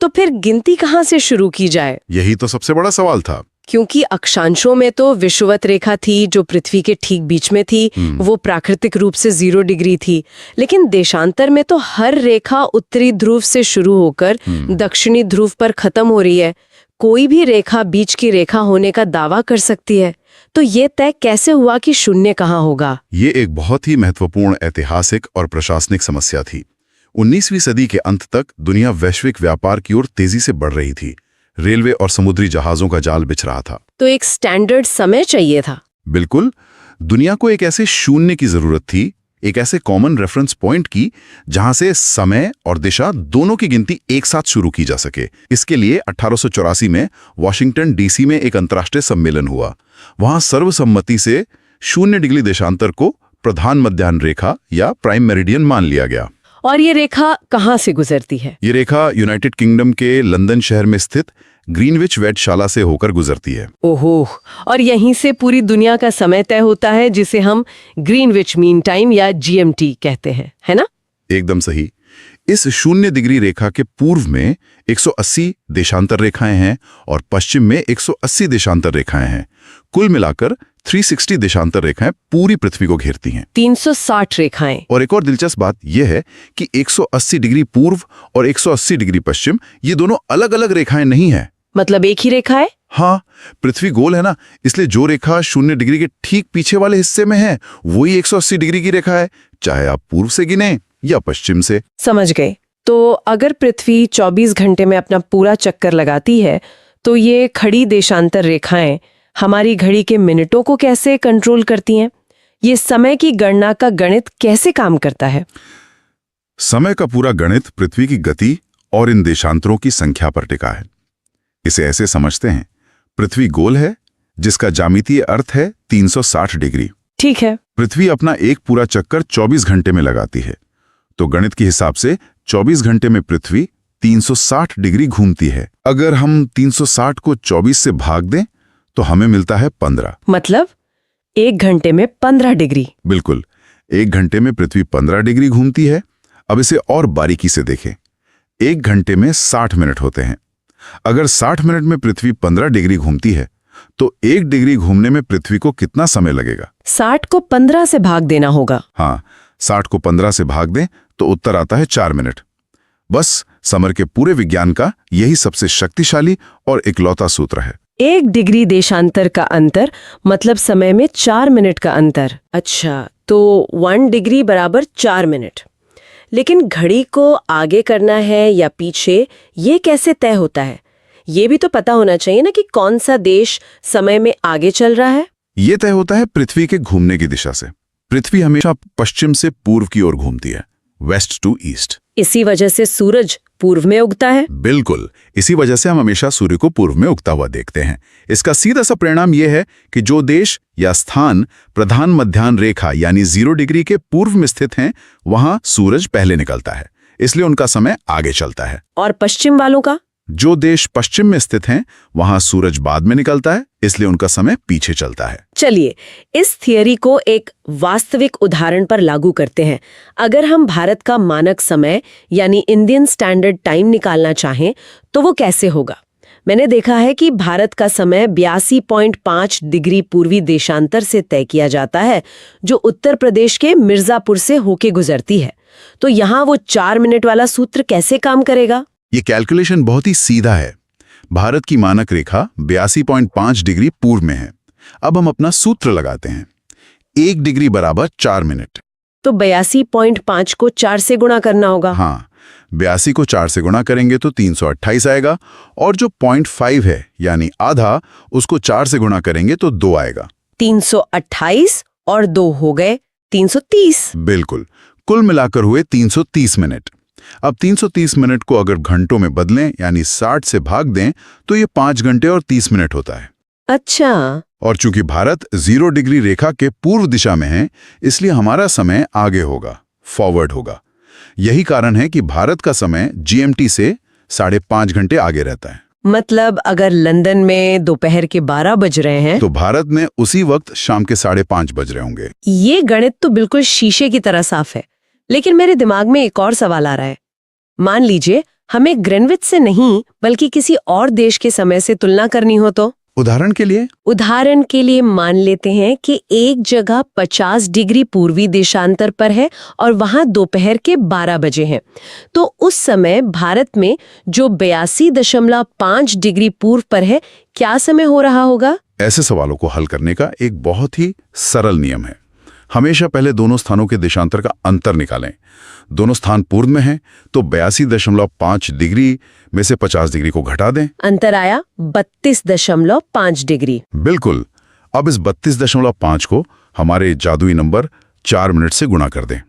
तो फिर गिनती कहाँ से शुरू की जाए? यही तो सबसे बड़ा सवाल था। क्योंकि अक्षांशों में तो विषुवत रेखा थी जो पृथ्वी के ठीक बीच में थी, वो प्राकृतिक रूप से 0 डिग्री थी। लेकिन देशांतर में तो हर रेखा उत्तरी ध्रुव से शुरू होकर दक्षिणी ध्रुव पर खत्म हो रही है। कोई भी रेखा बीच की रेखा होने का दावा कर सकती है। तो ये तय कैसे हुआ कि शून्य कहाँ होगा? ये एक बहुत ही महत्वपूर्ण ऐतिहासिक और प्रशासनिक समस्या थी। 19वीं सदी के अंत तक दुनिया वैश्विक व्यापार की ओर तेजी से बढ़ रही थी। रेलवे और समुद्री जहाजों का जाल बिछ रहा था। तो एक स्टैंडर्ड समय चाहिए था। बिल्कुल। दुनिया को एक ऐसे शून्य की जरूरत थी, एक ऐसे कॉमन रेफरेंस पॉइंट की जहां से समय और दिशा दोनों की गिनती एक साथ शुरू की जा सके। इसके लिए 1884 में वॉशिंगटन डीसी में एक अंतर्राष्ट्रीय सम्मेलन हुआ। वहां सर्वसम्मति से 0 डिग्री देशांतर को प्रधान मध्याह्न रेखा या प्राइम मेरिडियन मान लिया गया। और ये रेखा कहाँ से गुजरती है? ये रेखा यूनाइटेड किंगडम के लंदन शहर में स्थित ग्रीनविच वेधशाला से होकर गुजरती है। ओहो, और यहीं से पूरी दुनिया का समय तय होता है, जिसे हम ग्रीनविच मीन टाइम या जीएमटी कहते हैं, है ना? एकदम सही। इस 0 डिग्री रेखा के पूर्व में 180 देशांतर रेखाएं हैं और पश्चिम में 180 देशांतर रेखाएं हैं। कुल मिलाकर 360 देशांतर रेखाएं पूरी पृथ्वी को घेरती हैं। 360 रेखाएं। और एक और दिलचस्प बात यह है कि 180 डिग्री पूर्व और 180 डिग्री पश्चिम, ये दोनों अलग अलग रेखाएं नहीं है। मतलब एक ही रेखा है? हाँ, पृथ्वी गोल है ना, इसलिए जो रेखा 0 डिग्री के ठीक पीछे वाले हिस्से में है वही 180 डिग्री की रेखा है, चाहे आप पूर्व से गिने या पश्चिम से। समझ गए। तो अगर पृथ्वी 24 घंटे में अपना पूरा चक्कर लगाती है, तो ये खड़ी देशांतर रेखाएं हमारी घड़ी के मिनटों को कैसे कंट्रोल करती हैं? ये समय की गणना का गणित कैसे काम करता है? समय का पूरा गणित पृथ्वी की गति और इन देशांतरों की संख्या पर टिका है। इसे ऐसे समझते हैं, पृथ्वी गोल है जिसका ज्यामितीय अर्थ है 360 डिग्री। ठीक है। पृथ्वी अपना एक पूरा चक्कर 24 घंटे में लगाती है, तो गणित के हिसाब से 24 घंटे में पृथ्वी 360 डिग्री घूमती है। अगर हम 360 को 24 से भाग दें तो हमें मिलता है 15। मतलब 1 घंटे में 15 डिग्री। बिल्कुल, 1 घंटे में पृथ्वी 15 डिग्री घूमती है। अब इसे और बारीकी से देखें। 1 घंटे में 60 मिनट होते हैं। अगर 60 मिनट में पृथ्वी 15 डिग्री घूमती है, तो 1 डिग्री घूमने में पृथ्वी को कितना समय लगेगा? 60 को 15 से भाग देना होगा। हाँ, 60 को 15 से भाग दें तो उत्तर आता है 4 मिनट। बस समर के पूरे विज्ञान का यही सबसे शक्तिशाली और इकलौता सूत्र है। 1 डिग्री देशांतर का अंतर मतलब समय में 4 मिनट का अंतर। अच्छा, तो 1 डिग्री बराबर 4 मिनट। लेकिन घड़ी को आगे करना है या पीछे, ये कैसे तय होता है? ये भी तो पता होना चाहिए ना कि कौन सा देश समय में आगे चल रहा है। ये तय होता है पृथ्वी के घूमने की दिशा से। पृथ्वी हमेशा पश्चिम से पूर्व की ओर घूमती है, वेस्ट टू ईस्ट। इसी वजह से सूरज पूर्व में उगता है। बिल्कुल, इसी वजह से हम हमेशा सूर्य को पूर्व में उगता हुआ देखते हैं। इसका सीधा सा परिणाम यह है कि जो देश या स्थान प्रधान मध्याह्न रेखा यानी 0 डिग्री के पूर्व में स्थित हैं, वहां सूरज पहले निकलता है, इसलिए उनका समय आगे चलता है। और पश्चिम वालों का? जो देश पश्चिम में स्थित हैं, वहां सूरज बाद में निकलता है, इसलिए उनका समय पीछे चलता है। चलिए इस थियरी को एक वास्तविक उदाहरण पर लागू करते हैं। अगर हम भारत का मानक समय यानी इंडियन स्टैंडर्ड टाइम निकालना चाहें तो वो कैसे होगा? मैंने देखा है कि भारत का समय 82.5 डिग्री पूर्वी देशांतर से तय किया जाता है, जो उत्तर प्रदेश के मिर्जापुर से होके गुजरती है। तो यहाँ वो 4 मिनट वाला सूत्र कैसे काम करेगा? ये कैलकुलेशन बहुत ही सीधा है। भारत की मानक रेखा 82.5 डिग्री पूर्व में है। अब हम अपना सूत्र लगाते हैं। 1 डिग्री बराबर 4 मिनट। तो 82.5 को 4 से गुणा करना होगा। हाँ, 82 को 4 से गुणा करेंगे तो 328 आएगा, और जो 0.5 है यानी आधा, उसको 4 से गुणा करेंगे तो 2 आएगा। 328 और 2 हो गए 330। बिल्कुल, कुल मिलाकर हुए 330 मिनट। अब 330 मिनट को अगर घंटों में बदलें यानी 60 से भाग दें तो ये 5 घंटे और 30 मिनट होता है। अच्छा। और चूंकि भारत 0 डिग्री रेखा के पूर्व दिशा में है, इसलिए हमारा समय आगे होगा, फॉरवर्ड होगा। यही कारण है कि भारत का समय GMT से 5.5 घंटे आगे रहता है। मतलब अगर लंदन में दोपहर के 12 बज रहे हैं तो भारत में उसी वक्त शाम के 5:30 बज रहे होंगे। ये गणित तो बिल्कुल शीशे की तरह साफ है। लेकिन मेरे दिमाग में एक और सवाल आ रहा है। मान लीजिए हमें ग्रीनविच से नहीं बल्कि किसी और देश के समय से तुलना करनी हो तो? उदाहरण के लिए मान लेते हैं कि एक जगह 50 डिग्री पूर्वी देशांतर पर है और वहां दोपहर के 12 बजे हैं। तो उस समय भारत में जो 82.5 डिग्री पूर्व पर है, क्या समय हो रहा होगा? ऐसे सवालों को हल करने का एक बहुत ही सरल नियम है। हमेशा पहले दोनों स्थानों के देशांतर का अंतर निकालें। दोनों स्थान पूर्व में हैं तो 82.5 डिग्री में से 50 डिग्री को घटा दें। अंतर आया 32.5 डिग्री। बिल्कुल। अब इस 32.5 को हमारे जादुई नंबर 4 मिनट से गुणा कर दें।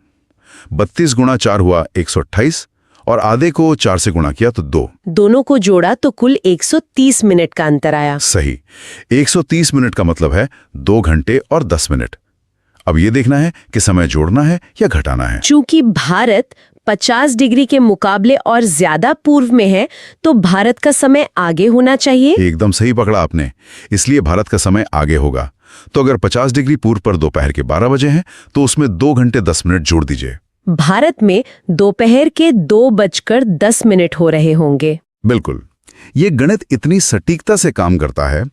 32 गुणा 4 हुआ 128, और आधे को 4 से गुणा किया तो 2। दोनों को जोड़ा तो कुल 130 मिनट का अंतर आया। सही। 130 मिनट का मतलब है 2 घंटे और 10 मिनट। अब ये देखना है कि समय जोड़ना है या घटाना है। चूंकि भारत 50 डिग्री के मुकाबले और ज्यादा पूर्व में है, तो भारत का समय आगे होना चाहिए। एकदम सही पकड़ा आपने। इसलिए भारत का समय आगे होगा। तो अगर 50 डिग्री पूर्व पर दोपहर के 12 बजे हैं तो उसमें 2 घंटे 10 मिनट जोड़ दीजिए। भारत में दोपहर के 2:10 हो रहे होंगे। बिल्कुल। ये गणित इतनी सटीकता से काम करता है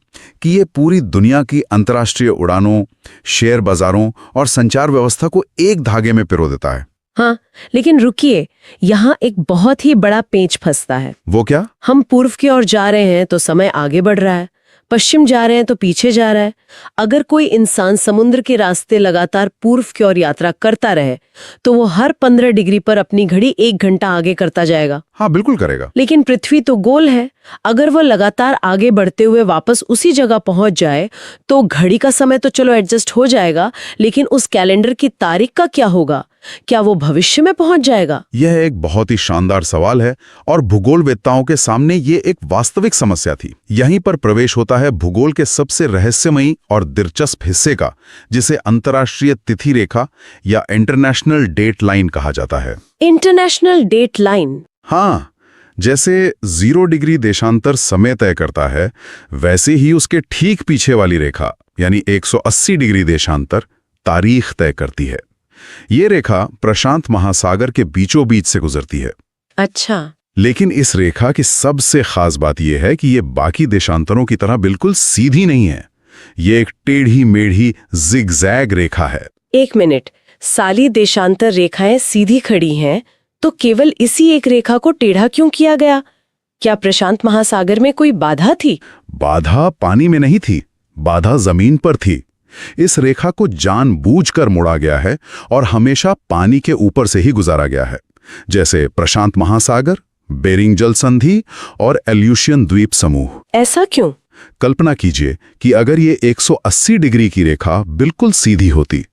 कि ये पूरी दुनिया की अंतर्राष्ट्रीय उड़ानों, शेयर बाजारों और संचार व्यवस्था को एक धागे में पिरो देता है। हाँ, लेकिन रुकिए, यहाँ एक बहुत ही बड़ा पेंच फंसता है। वो क्या? हम पूर्व की ओर जा रहे हैं तो समय आगे बढ़ रहा है, पश्चिम जा रहे हैं तो पीछे जा रहा है। अगर कोई इंसान समुद्र के रास्ते लगातार पूर्व की ओर यात्रा करता रहे तो वो हर 15 डिग्री पर अपनी घड़ी 1 घंटा आगे करता जाएगा। हाँ, बिल्कुल करेगा। लेकिन पृथ्वी तो गोल है। अगर वो लगातार आगे बढ़ते हुए वापस उसी जगह पहुंच जाए तो घड़ी का समय तो चलो एडजस्ट हो जाएगा, लेकिन उस कैलेंडर की तारीख का क्या होगा? क्या वो भविष्य में पहुंच जाएगा? यह एक बहुत ही शानदार सवाल है और भूगोलवेत्ताओं के सामने ये एक वास्तविक समस्या थी। यहीं पर प्रवेश होता है भूगोल के सबसे रहस्यमयी और दिलचस्प हिस्से का, जिसे अंतर्राष्ट्रीय तिथि रेखा या इंटरनेशनल डेट लाइन कहा जाता है। International date line? हाँ, जैसे 0 डिग्री देशांतर समय तय करता है, वैसे ही उसके ठीक पीछे वाली रेखा यानी 180 डिग्री देशांतर तारीख तय करती है। ये रेखा प्रशांत महासागर के बीचों बीच से गुजरती है। अच्छा। लेकिन इस रेखा की सबसे खास बात यह है कि ये बाकी देशांतरों की तरह बिल्कुल सीधी नहीं है। ये एक टेढ़ी मेढ़ी जिगजैग रेखा है। 1 मिनट, सारी देशांतर रेखाएं सीधी खड़ी हैं, तो केवल इसी एक रेखा को टेढ़ा क्यों किया गया? क्या प्रशांत महासागर में कोई बाधा थी? बाधा पानी में नहीं थी, बाधा जमीन पर थी। इस रेखा को जानबूझकर मोड़ा गया है और हमेशा पानी के ऊपर से ही गुजारा गया है, जैसे प्रशांत महासागर, बेरिंग जल संधि और एल्यूशियन द्वीप समूह। ऐसा क्यों? कल्पना कीजिए कि अगर ये 180 डिग्री की रेखा बिल्कुल सीधी होती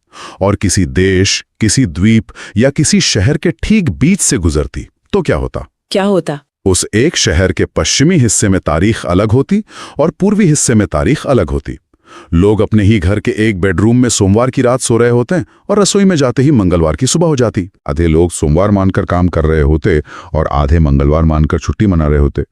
और किसी देश, किसी द्वीप या किसी शहर के ठीक बीच से गुजरती, तो क्या होता? क्या होता? उस एक शहर के पश्चिमी हिस्से में तारीख अलग होती और पूर्वी हिस्से में तारीख अलग होती। लोग अपने ही घर के एक बेडरूम में सोमवार की रात सो रहे होते हैं और रसोई में जाते ही मंगलवार की सुबह हो जाती। आधे लोग सोमवार मानकर काम कर रहे होते और आधे मंगलवार मानकर छुट्टी मना रहे होते।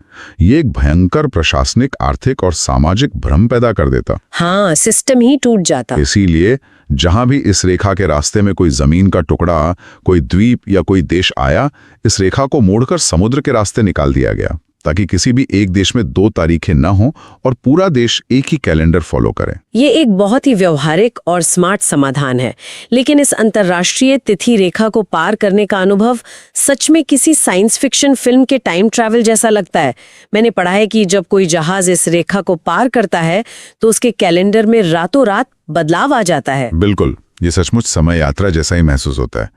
ये एक भयंकर प्रशासनिक, आर्थिक और सामाजिक भ्रम पैदा कर देता। हाँ, सिस्टम ही टूट जाता। इसीलिए जहां भी इस रेखा के रास्ते में कोई जमीन का टुकड़ा, कोई द्वीप या कोई देश आया, इस रेखा को मोड़कर समुद्र के रास्ते निकाल दिया गया, ताकि किसी भी एक देश में 2 तारीखें न हो और पूरा देश एक ही कैलेंडर फॉलो करे। ये एक बहुत ही व्यवहारिक और स्मार्ट समाधान है, लेकिन इस अंतर्राष्ट्रीय तिथि रेखा को पार करने का अनुभव सच में किसी साइंस फिक्शन फिल्म के टाइम ट्रैवल जैसा लगता है। मैंने पढ़ा है कि जब कोई जहाज इस रेखा को पार करता है तो उसके कैलेंडर में रातों रात बदलाव आ जाता है। बिल्कुल, ये सचमुच समय यात्रा जैसा ही महसूस होता है।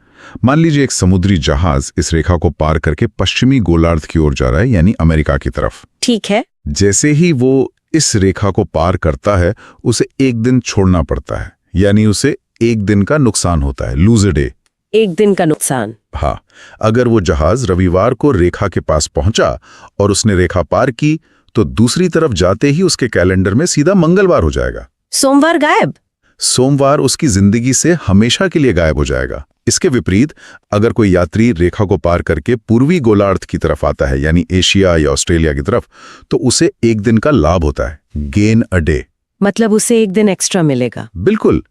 मान लीजिए एक समुद्री जहाज इस रेखा को पार करके पश्चिमी गोलार्ध की ओर जा रहा है, यानी अमेरिका की तरफ। ठीक है। जैसे ही वो इस रेखा को पार करता है, उसे एक दिन छोड़ना पड़ता है, यानी उसे एक दिन का नुकसान होता है, लूज अ डे। एक दिन का नुकसान। हाँ, अगर वो जहाज रविवार को रेखा के पास पहुंचा और उसने रेखा पार की, तो दूसरी तरफ जाते ही उसके कैलेंडर में सीधा मंगलवार हो जाएगा। सोमवार गायब। सोमवार उसकी जिंदगी से हमेशा के लिए गायब हो जाएगा। इसके विपरीत, अगर कोई यात्री रेखा को पार करके पूर्वी गोलार्ध की तरफ आता है, यानी एशिया या ऑस्ट्रेलिया की तरफ, तो उसे एक दिन का लाभ होता है, गेन अ डे। मतलब उसे एक दिन एक्स्ट्रा मिलेगा। बिल्कुल।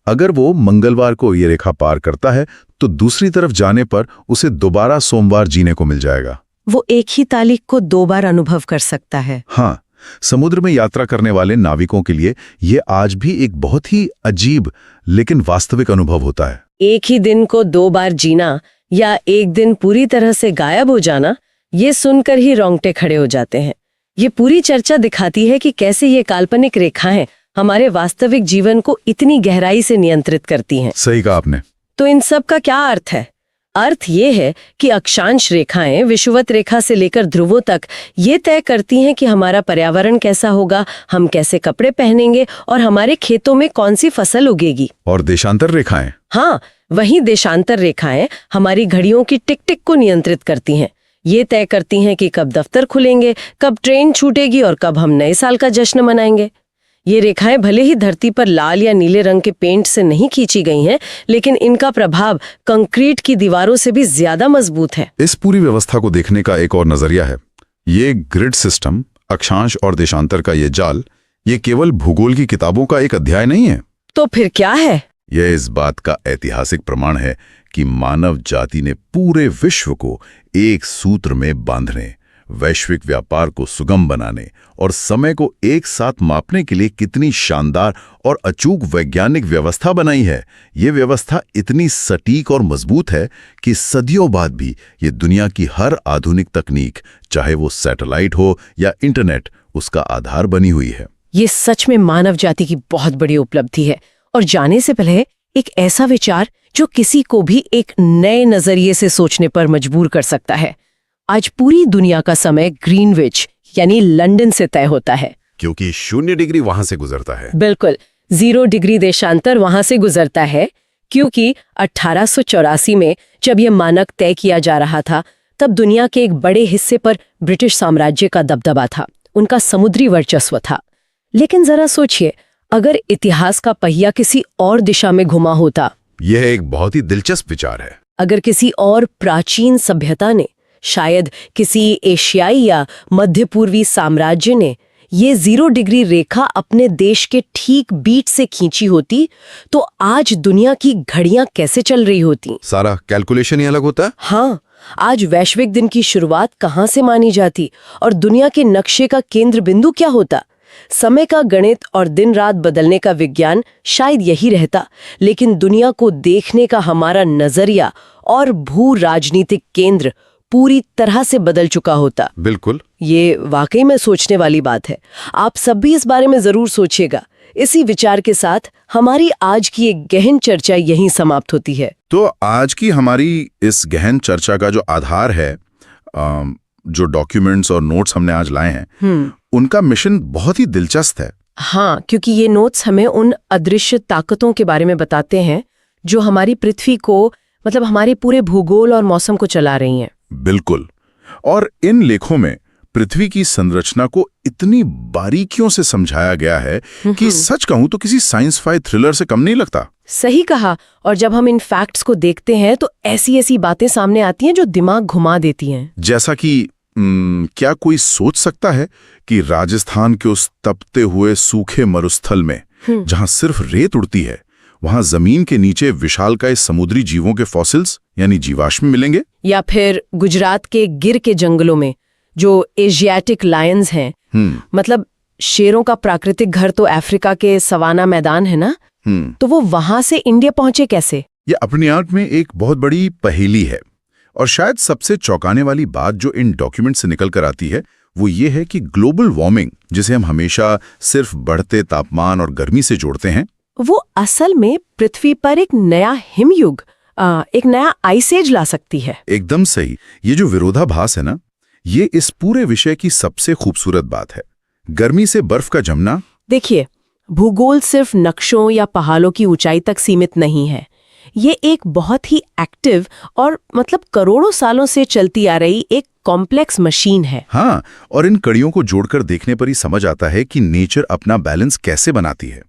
अगर वो मंगलवार को ये रेखा पार करता है, तो दूसरी तरफ जाने पर उसे दोबारा सोमवार जीने को मिल जाएगा। वो एक ही तारीख को 2 बार अनुभव कर सकता है। हाँ, समुद्र में यात्रा करने वाले नाविकों के लिए ये आज भी एक बहुत ही अजीब लेकिन वास्तविक अनुभव होता है। एक ही दिन को 2 बार जीना या एक दिन पूरी तरह से गायब हो जाना, ये सुनकर ही रोंगटे खड़े हो जाते हैं। ये पूरी चर्चा दिखाती है कि कैसे ये काल्पनिक रेखाएं हमारे वास्तविक जीवन को इतनी गहराई से नियंत्रित करती हैं। सही कहा आपने। तो इन सब का क्या अर्थ है? अर्थ ये है कि अक्षांश रेखाएं विषुवत रेखा से लेकर ध्रुवों तक ये तय करती हैं कि हमारा पर्यावरण कैसा होगा, हम कैसे कपड़े पहनेंगे और हमारे खेतों में कौन सी फसल उगेगी। और देशांतर रेखाएं? हाँ, वहीं देशांतर रेखाएं हमारी घड़ियों की टिक टिक को नियंत्रित करती हैं। ये तय करती हैं कि कब दफ्तर खुलेंगे, कब ट्रेन छूटेगी और कब हम नए साल का जश्न मनाएंगे। ये रेखाएं भले ही धरती पर लाल या नीले रंग के पेंट से नहीं खींची गई हैं, लेकिन इनका प्रभाव कंक्रीट की दीवारों से भी ज्यादा मजबूत है। इस पूरी व्यवस्था को देखने का एक और नजरिया है। ये ग्रिड सिस्टम, अक्षांश और देशांतर का ये जाल, ये केवल भूगोल की किताबों का एक अध्याय नहीं है। तो फिर क्या है? यह इस बात का ऐतिहासिक प्रमाण है कि मानव जाति ने पूरे विश्व को एक सूत्र में बांधने, वैश्विक व्यापार को सुगम बनाने और समय को एक साथ मापने के लिए कितनी शानदार और अचूक वैज्ञानिक व्यवस्था बनाई है। ये व्यवस्था इतनी सटीक और मजबूत है कि सदियों बाद भी ये दुनिया की हर आधुनिक तकनीक, चाहे वो सैटेलाइट हो या इंटरनेट, उसका आधार बनी हुई है। ये सच में मानव जाति की बहुत बड़ी उपलब्धि है। और जाने से पहले एक ऐसा विचार जो किसी को भी एक नए नजरिए से सोचने पर मजबूर कर सकता है। आज पूरी दुनिया का समय ग्रीनविच यानी लंदन से तय होता है, क्योंकि 0 डिग्री वहां से गुजरता है। बिल्कुल, 0 डिग्री देशांतर वहां से गुजरता है, क्योंकि 1884 में जब यह मानक तय किया जा रहा था, तब दुनिया के एक बड़े हिस्से पर ब्रिटिश साम्राज्य का दबदबा था, उनका समुद्री वर्चस्व था। लेकिन जरा सोचिए, अगर इतिहास का पहिया किसी और दिशा में घुमा होता। यह एक बहुत ही दिलचस्प विचार है। अगर किसी और प्राचीन सभ्यता ने, शायद किसी एशियाई या मध्य पूर्वी साम्राज्य ने ये 0 डिग्री रेखा अपने देश के ठीक बीच से खींची होती, तो आज दुनिया की घड़ियां कैसे चल रही होती? सारा कैलकुलेशन ही अलग होता है। हाँ, आज वैश्विक दिन की शुरुआत कहाँ से मानी जाती और दुनिया के नक्शे का केंद्र बिंदु क्या होता? समय का गणित और दिन रात बदलने का विज्ञान शायद यही रहता, लेकिन दुनिया को देखने का हमारा नजरिया और भू राजनीतिक केंद्र पूरी तरह से बदल चुका होता। बिल्कुल, ये वाकई में सोचने वाली बात है। आप सब भी इस बारे में जरूर सोचिएगा। इसी विचार के साथ हमारी आज की एक गहन चर्चा यहीं समाप्त होती है। तो आज की हमारी इस गहन चर्चा का जो आधार है, जो डॉक्यूमेंट्स और नोट्स हमने आज लाए हैं, उनका मिशन बहुत ही दिलचस्प है। हाँ, क्योंकि ये नोट्स हमें उन अदृश्य ताकतों के बारे में बताते हैं जो हमारी पृथ्वी को मतलब हमारे पूरे भूगोल और मौसम को चला रही हैं। बिल्कुल। और इन लेखों में पृथ्वी की संरचना को इतनी बारीकियों से समझाया गया है कि सच कहूं तो किसी साइंस फाई थ्रिलर से कम नहीं लगता। सही कहा। और जब हम इन फैक्ट्स को देखते हैं तो ऐसी ऐसी बातें सामने आती हैं जो दिमाग घुमा देती हैं। जैसा कि क्या कोई सोच सकता है कि राजस्थान के उस तपते हुए सूखे मरुस्थल में जहां सिर्फ रेत उड़ती है, वहां जमीन के नीचे विशालकाय समुद्री जीवों के फॉसिल्स यानी जीवाश्म मिलेंगे? या फिर गुजरात के गिर के जंगलों में जो एशियाटिक लायंस हैं, मतलब शेरों का प्राकृतिक घर तो अफ्रीका के सवाना मैदान है ना, तो वो वहां से इंडिया पहुंचे कैसे? ये अपने आप में एक बहुत बड़ी पहेली है। और शायद सबसे चौंकाने वाली बात जो इन डॉक्यूमेंट से निकल कर आती है वो ये है कि ग्लोबल वार्मिंग, जिसे हम हमेशा सिर्फ बढ़ते तापमान और गर्मी से जोड़ते हैं, वो असल में पृथ्वी पर एक नया हिमयुग, एक नया आइस एज ला सकती है। एकदम सही। ये जो विरोधाभास है ना, ये इस पूरे विषय की सबसे खूबसूरत बात है। गर्मी से बर्फ का जमना। देखिए, भूगोल सिर्फ नक्शों या पहाड़ों की ऊंचाई तक सीमित नहीं है। ये एक बहुत ही एक्टिव और मतलब करोड़ों सालों से चलती आ रही एक कॉम्प्लेक्स मशीन है। हाँ, और इन कड़ियों को जोड़कर देखने पर ही समझ आता है कि नेचर अपना बैलेंस कैसे बनाती है।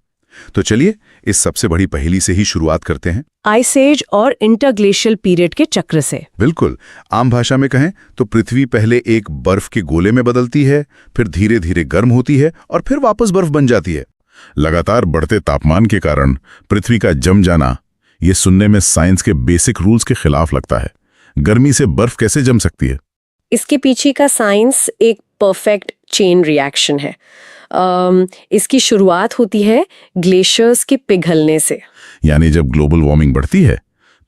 तो चलिए इस सबसे बड़ी पहेली से ही शुरुआत करते हैं, आइस एज और इंटरग्लेशियल पीरियड के चक्र से। बिल्कुल। आम भाषा में कहें तो पृथ्वी पहले एक बर्फ के गोले में बदलती है, फिर धीरे धीरे गर्म होती है और फिर वापस बर्फ बन जाती है। लगातार बढ़ते तापमान के कारण पृथ्वी का जम जाना, ये सुनने में साइंस के बेसिक रूल्स के खिलाफ लगता है। गर्मी से बर्फ कैसे जम सकती है? इसके पीछे का साइंस एक परफेक्ट चेन रिएक्शन है। इसकी शुरुआत होती है ग्लेशियर्स के पिघलने से। यानी जब ग्लोबल वार्मिंग बढ़ती है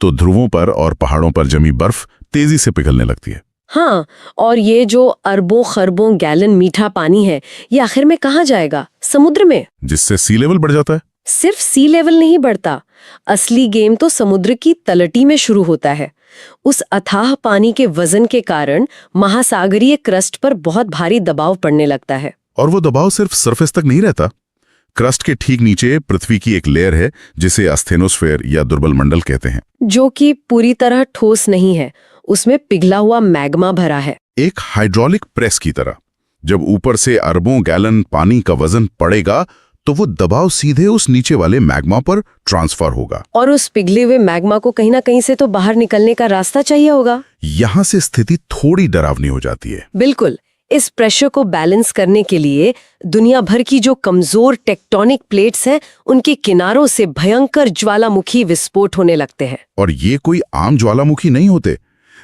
तो ध्रुवों पर और पहाड़ों पर जमी बर्फ तेजी से पिघलने लगती है। हाँ, और ये जो अरबों खरबों गैलन मीठा पानी है, ये आखिर में कहाँ जाएगा? समुद्र में, जिससे सी लेवल बढ़ जाता है। सिर्फ सी लेवल नहीं बढ़ता, असली गेम तो समुद्र की तलहटी में शुरू होता है। उस अथाह पानी के वजन के कारण महासागरीय क्रस्ट पर बहुत भारी दबाव पड़ने लगता है। और वो दबाव सिर्फ सरफेस तक नहीं रहता। क्रस्ट के ठीक नीचे पृथ्वी की एक लेयर है जिसे अस्थेनोस्फेयर या दुर्बल मंडल कहते हैं, जो कि पूरी तरह ठोस नहीं है, उसमें पिघला हुआ मैग्मा भरा है। एक हाइड्रोलिक प्रेस की तरह। जब ऊपर से अरबों गैलन पानी का वजन पड़ेगा तो वो दबाव सीधे उस नीचे वाले मैग्मा पर ट्रांसफर होगा। और उस पिघले हुए मैग्मा को कहीं ना कहीं से तो बाहर निकलने का रास्ता चाहिए होगा। यहाँ से स्थिति थोड़ी डरावनी हो जाती है। बिल्कुल। इस प्रेशर को बैलेंस करने के लिए दुनिया भर की जो कमजोर टेक्टोनिक प्लेट्स हैं, उनके किनारों से भयंकर ज्वालामुखी विस्फोट होने लगते हैं। और ये कोई आम ज्वालामुखी नहीं होते।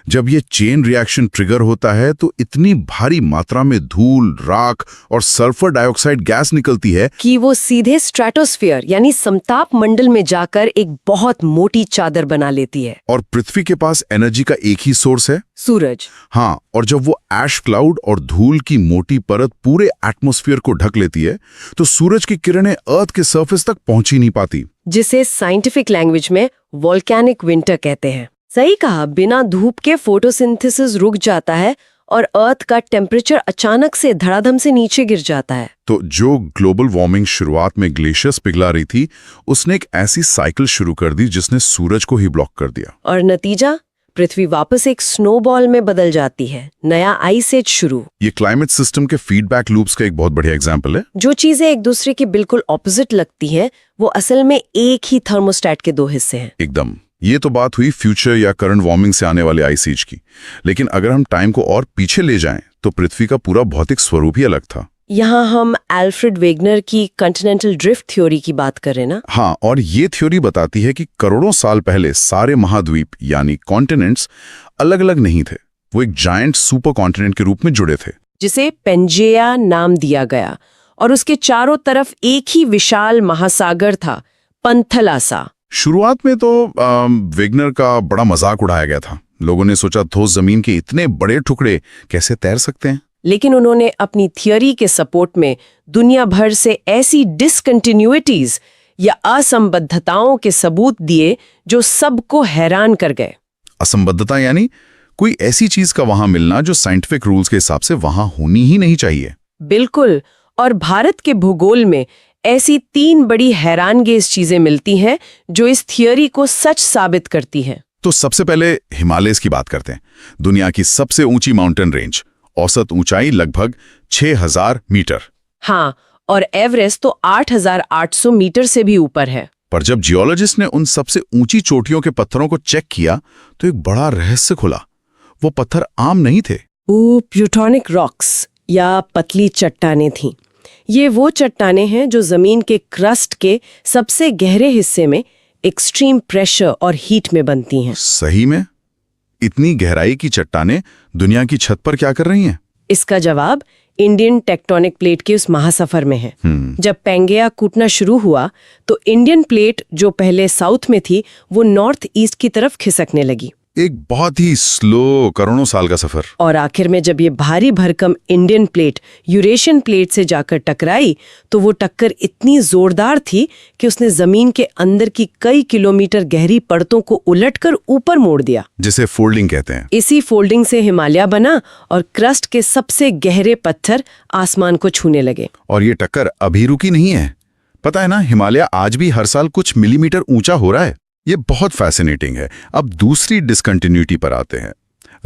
जब ये चेन रिएक्शन ट्रिगर होता है तो इतनी भारी मात्रा में धूल, राख और सल्फर डाइऑक्साइड गैस निकलती है कि वो सीधे स्ट्रेटोस्फीयर यानी समताप मंडल में जाकर एक बहुत मोटी चादर बना लेती है। और पृथ्वी के पास एनर्जी का एक ही सोर्स है, सूरज। हाँ, और जब वो ऐश क्लाउड और धूल की मोटी परत पूरे एटमॉस्फेयर को ढक लेती है तो सूरज की किरणें अर्थ के सरफेस तक पहुंच ही नहीं पाती, जिसे साइंटिफिक लैंग्वेज में वोल्केनिक विंटर कहते हैं। सही कहा, बिना धूप के फोटोसिंथेसिस रुक जाता है और अर्थ का टेम्परेचर अचानक से धड़ाधम से नीचे गिर जाता है। तो जो ग्लोबल वार्मिंग शुरुआत में ग्लेशियर्स पिघला रही थी, उसने एक ऐसी साइकिल शुरू कर दी जिसने सूरज को ही ब्लॉक कर दिया। और नतीजा, पृथ्वी वापस एक स्नोबॉल में बदल जाती है, नया आइस एज शुरू। ये क्लाइमेट सिस्टम के फीडबैक लूप्स का एक बहुत बढ़िया एग्जाम्पल है। जो चीजें एक दूसरे के बिल्कुल ऑपोजिट लगती हैं, वो असल में एक ही थर्मोस्टेट के दो हिस्से हैं। एकदम। ये तो बात हुई फ्यूचर या करंट वार्मिंग से आने वाले आइस एज की, लेकिन अगर हम टाइम को और पीछे ले जाएं तो पृथ्वी का पूरा भौतिक स्वरूप ही अलग था। यहाँ हम एल्फ्रेड वेगनर की कॉन्टिनेंटल ड्रिफ्ट थ्योरी की बात कर रहे हैं ना। हाँ, और ये थ्योरी बताती है कि करोड़ों साल पहले सारे महाद्वीप यानी कॉन्टिनेंट्स अलग अलग नहीं थे, वो एक जायंट सुपर कॉन्टिनेंट के रूप में जुड़े थे, जिसे पेंजेया नाम दिया गया। और उसके चारों तरफ एक ही विशाल महासागर था, पंथला सा। शुरुआत में तो वेगनर का बड़ा मजाक उड़ाया गया था। लोगों ने सोचा ठोस जमीन के इतने बड़े टुकड़े कैसे तैर सकते हैं, लेकिन उन्होंने अपनी थियोरी के सपोर्ट में दुनिया भर से ऐसी डिसकंटिन्यूइटीज या असंबद्धताओं के सबूत दिए जो सबको हैरान कर गए। असंबद्धता यानी कोई ऐसी चीज का वहां मिलना जो साइंटिफिक रूल्स के हिसाब से वहां होनी ही नहीं चाहिए। बिल्कुल। और भारत के भूगोल में ऐसी 3 बड़ी हैरानगेज चीजें मिलती हैं जो इस थियोरी को सच साबित करती हैं। तो सबसे पहले हिमालयस की बात करते हैं। दुनिया की सबसे ऊंची माउंटेन रेंज, औसत ऊंचाई लगभग 6000 मीटर। हाँ, और एवरेस्ट तो 8800 मीटर से भी ऊपर है। पर जब जियोलॉजिस्ट ने उन सबसे ऊंची चोटियों के पत्थरों को चेक किया तो एक बड़ा रहस्य खुला। वो पत्थर आम नहीं थे। वो प्लूटोनिक रॉक्स या पतली चट्टानें थीं। ये वो चट्टानें हैं जो जमीन के क्रस्ट के सबसे गहरे हिस्से में एक्सट्रीम प्रेशर और हीट में बनती हैं। सही में? इतनी गहराई की चट्टानें दुनिया की छत पर क्या कर रही हैं? इसका जवाब इंडियन टेक्टोनिक प्लेट के उस महासफर में है। जब पेंगेया कूटना शुरू हुआ तो इंडियन प्लेट जो पहले साउथ में थी वो नॉर्थ ईस्ट की तरफ खिसकने लगी। एक बहुत ही स्लो करोड़ों साल का सफर। और आखिर में जब ये भारी भरकम इंडियन प्लेट यूरेशियन प्लेट से जाकर टकराई तो वो टक्कर इतनी जोरदार थी कि उसने जमीन के अंदर की कई किलोमीटर गहरी परतों को उलटकर ऊपर मोड़ दिया, जिसे फोल्डिंग कहते हैं। इसी फोल्डिंग से हिमालय बना और क्रस्ट के सबसे गहरे पत्थर आसमान को छूने लगे। और ये टक्कर अभी रुकी नहीं है। पता है ना, हिमालय आज भी हर साल कुछ मिलीमीटर ऊंचा हो रहा है। ये बहुत फैसिनेटिंग है। अब दूसरी डिसकंटिन्यूटी पर आते हैं,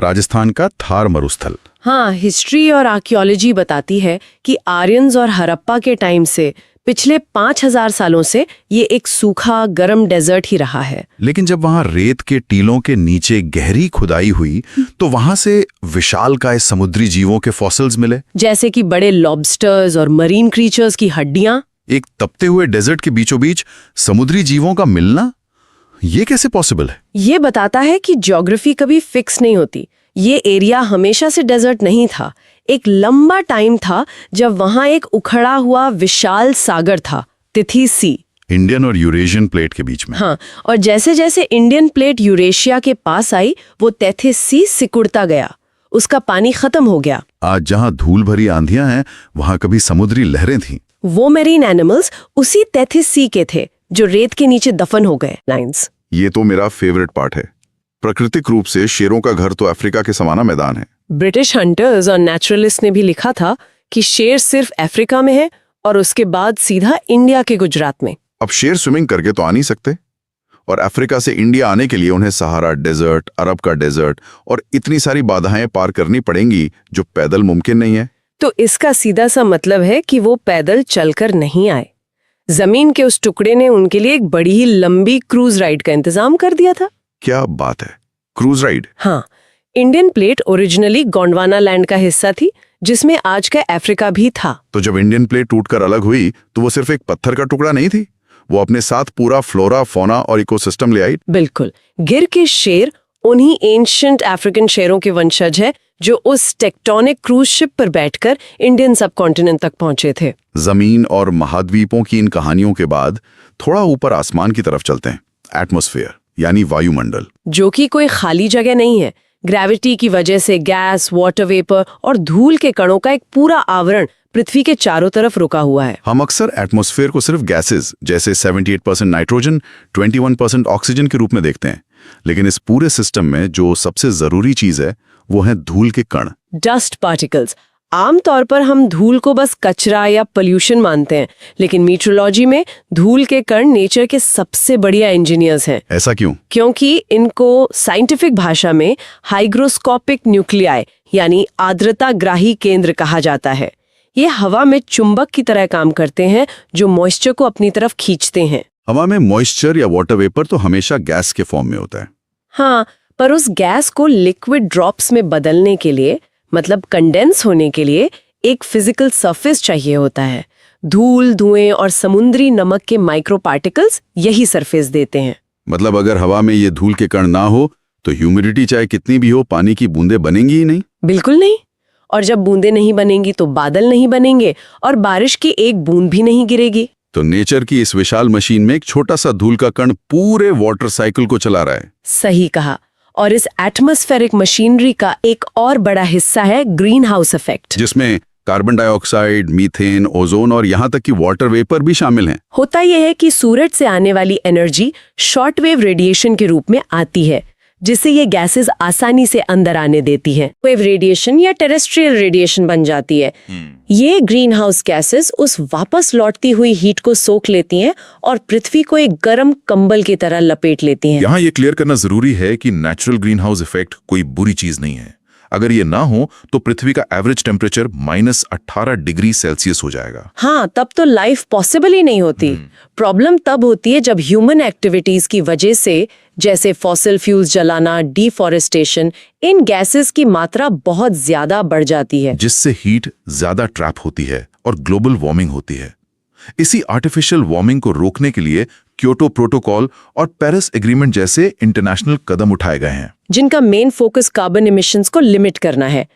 राजस्थान का थार मरुस्थल। हाँ, हिस्ट्री और आर्कियोलॉजी बताती है कि आर्यंस और हड़प्पा के टाइम से पिछले 5000 सालों से ये एक सूखा गर्म डेजर्ट ही रहा है। लेकिन जब वहां रेत के टीलों के नीचे गहरी खुदाई हुई तो वहां से विशालकाय समुद्री जीवों के फॉसिल्स मिले, जैसे कि बड़े लॉबस्टर्स और मरीन क्रीचर्स की हड्डियां। एक तपते हुए डेजर्ट के बीचों बीच समुद्री जीवों का मिलना, ये कैसे पॉसिबल है? ये बताता है कि ज्योग्राफी कभी फिक्स नहीं होती। ये एरिया हमेशा से डेजर्ट नहीं था। एक लंबा टाइम था जब वहां एक उखड़ा हुआ विशाल सागर था, तिथि सी, इंडियन और यूरेशियन प्लेट के बीच में। हाँ, और जैसे जैसे इंडियन प्लेट यूरेशिया के पास आई वो तेथिस सी सिकुड़ता गया, उसका पानी खत्म हो गया। आज जहां धूल भरी आंधियां हैं वहां कभी समुद्री लहरें थीं। वो मेरीन एनिमल्स उसी तेथिस सी के थे जो रेत के नीचे दफन हो गए। लाइन्स, ये तो मेरा फेवरेट पार्ट है। प्राकृतिक रूप से शेरों का घर तो अफ्रीका के समाना मैदान है। ब्रिटिश हंटर्स और नेचुरलिस्ट ने भी लिखा था कि शेर सिर्फ अफ्रीका में है और उसके बाद सीधा इंडिया के गुजरात में। अब शेर स्विमिंग करके तो आ नहीं सकते, और अफ्रीका से इंडिया आने के लिए उन्हें सहारा डेजर्ट, अरब का डेजर्ट और इतनी सारी बाधाएं पार करनी पड़ेंगी जो पैदल मुमकिन नहीं है। तो इसका सीधा सा मतलब है कि वो पैदल चलकर नहीं आए। जमीन के उस टुकड़े ने उनके लिए एक बड़ी ही लंबी क्रूज राइड का इंतजाम कर दिया था। क्या बात है, क्रूज राइड? हाँ, Indian plate originally Gondwana land का हिस्सा थी जिसमें आज का अफ्रीका भी था। तो जब इंडियन प्लेट टूटकर अलग हुई तो वो सिर्फ एक पत्थर का टुकड़ा नहीं थी, वो अपने साथ पूरा फ्लोरा, फौना और इकोसिस्टम ले आई। बिल्कुल, गिर के शेर उन्हीं एंशिएंट अफ्रीकन शेरों के वंशज है जो उस टेक्टोनिक क्रूज शिप पर बैठकर इंडियन सबकॉन्टिनेंट तक पहुंचे थे। जमीन और महाद्वीपों की इन कहानियों के बाद थोड़ा ऊपर आसमान की तरफ चलते हैं। एटमॉस्फेयर यानी वायुमंडल, जो कि कोई खाली जगह नहीं है। ग्रेविटी की वजह से गैस, वाटर वेपर और धूल के कणों का एक पूरा आवरण पृथ्वी के चारों तरफ रुका हुआ है। हम अक्सर एटमॉस्फेयर को सिर्फ गैसेस जैसे 78% नाइट्रोजन, 21% ऑक्सीजन के रूप में देखते हैं, लेकिन इस पूरे सिस्टम में जो सबसे जरूरी चीज है वो है धूल के कण, डस्ट पार्टिकल्स। आमतौर पर हम धूल को बस कचरा या पोल्यूशन मानते हैं, लेकिन मीट्रोलॉजी में धूल के कण नेचर के सबसे बढ़िया इंजीनियर्स हैं। ऐसा क्यों? क्योंकि इनको साइंटिफिक भाषा में हाइग्रोस्कोपिक न्यूक्लियाई यानी आर्द्रताग्राही केंद्र कहा जाता है। ये हवा में चुंबक की तरह काम करते हैं जो मॉइस्चर को अपनी तरफ खींचते हैं। हवा में मॉइस्चर या वाटर वेपर तो हमेशा गैस के फॉर्म में होता है। हाँ, पर उस गैस को लिक्विड ड्रॉप्स में बदलने के लिए, मतलब कंडेंस होने के लिए, एक फिजिकल सरफेस चाहिए होता है। धूल, धुएं और समुद्री नमक के माइक्रो पार्टिकल्स यही सरफेस देते हैं। मतलब अगर हवा में ये धूल के कण ना हो तो ह्यूमिडिटी चाहे कितनी भी हो, पानी की बूंदें बनेंगी ही नहीं। बिल्कुल नहीं। और जब बूंदें नहीं बनेंगी तो बादल नहीं बनेंगे और बारिश की एक बूंद भी नहीं गिरेगी। तो नेचर की इस विशाल मशीन में एक छोटा सा धूल का कण पूरे वाटर साइकिल को चला रहा है। सही कहा। और इस एटमॉस्फेरिक मशीनरी का एक और बड़ा हिस्सा है ग्रीन हाउस इफेक्ट, जिसमें कार्बन डाइऑक्साइड, मीथेन, ओजोन और यहाँ तक कि वाटर वेपर भी शामिल हैं। होता यह है कि सूरज से आने वाली एनर्जी शॉर्ट वेव रेडिएशन के रूप में आती है, जिससे ये गैसेस आसानी से अंदर आने देती हैं। वेव रेडिएशन या टेरेस्ट्रियल रेडिएशन बन जाती है। ये ग्रीन हाउस गैसेस उस वापस लौटती हुई हीट को सोख लेती हैं और पृथ्वी को एक गर्म कंबल की तरह लपेट लेती हैं। यहाँ ये क्लियर करना जरूरी है कि नेचुरल ग्रीन हाउस इफेक्ट कोई बुरी चीज नहीं है। अगर ये ना हो तो पृथ्वी का एवरेज टेम्परेचर -18 डिग्री सेल्सियस हो जाएगा। हाँ, तब तो लाइफ पॉसिबल ही नहीं होती। प्रॉब्लम तब होती है जब ह्यूमन एक्टिविटीज की वजह से, जैसे फॉसिल फ्यूल्स जलाना, डिफॉरेस्टेशन, इन गैसेस की मात्रा बहुत ज्यादा बढ़ जाती है, जिससे हीट ज्यादा ट्रैप होती है और ग्लोबल वार्मिंग होती है। इसी आर्टिफिशियल वार्मिंग को रोकने के लिए क्योटो प्रोटोकॉल और पेरिस एग्रीमेंट जैसे इंटरनेशनल कदम उठाए गए हैं, जिनका मेन फोकस कार्बन इमिशंस को लिमिट करना है।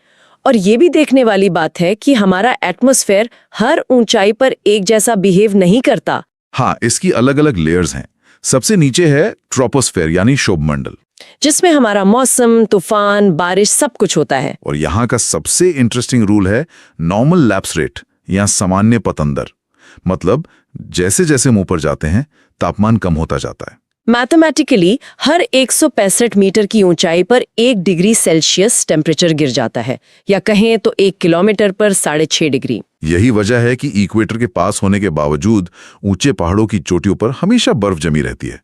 और ये भी देखने वाली बात है कि हमारा एटमॉस्फेयर हर ऊंचाई पर एक जैसा बिहेव नहीं करता। हाँ, इसकी अलग अलग लेयर्स हैं। सबसे नीचे है ट्रोपोस्फेयर यानी शोभमंडल, जिसमें हमारा मौसम, तूफान, बारिश सब कुछ होता है। और यहाँ का सबसे इंटरेस्टिंग रूल है नॉर्मल लैप्स रेट या सामान्य पतन दर। मतलब जैसे जैसे हम ऊपर जाते हैं तापमान कम होता जाता है। मैथमेटिकली हर 165 मीटर की ऊंचाई पर 1 डिग्री सेल्सियस टेम्परेचर गिर जाता है, या कहें तो 1 किलोमीटर पर 6.5 डिग्री। यही वजह है कि इक्वेटर के पास होने के बावजूद ऊंचे पहाड़ों की चोटियों पर हमेशा बर्फ जमी रहती है,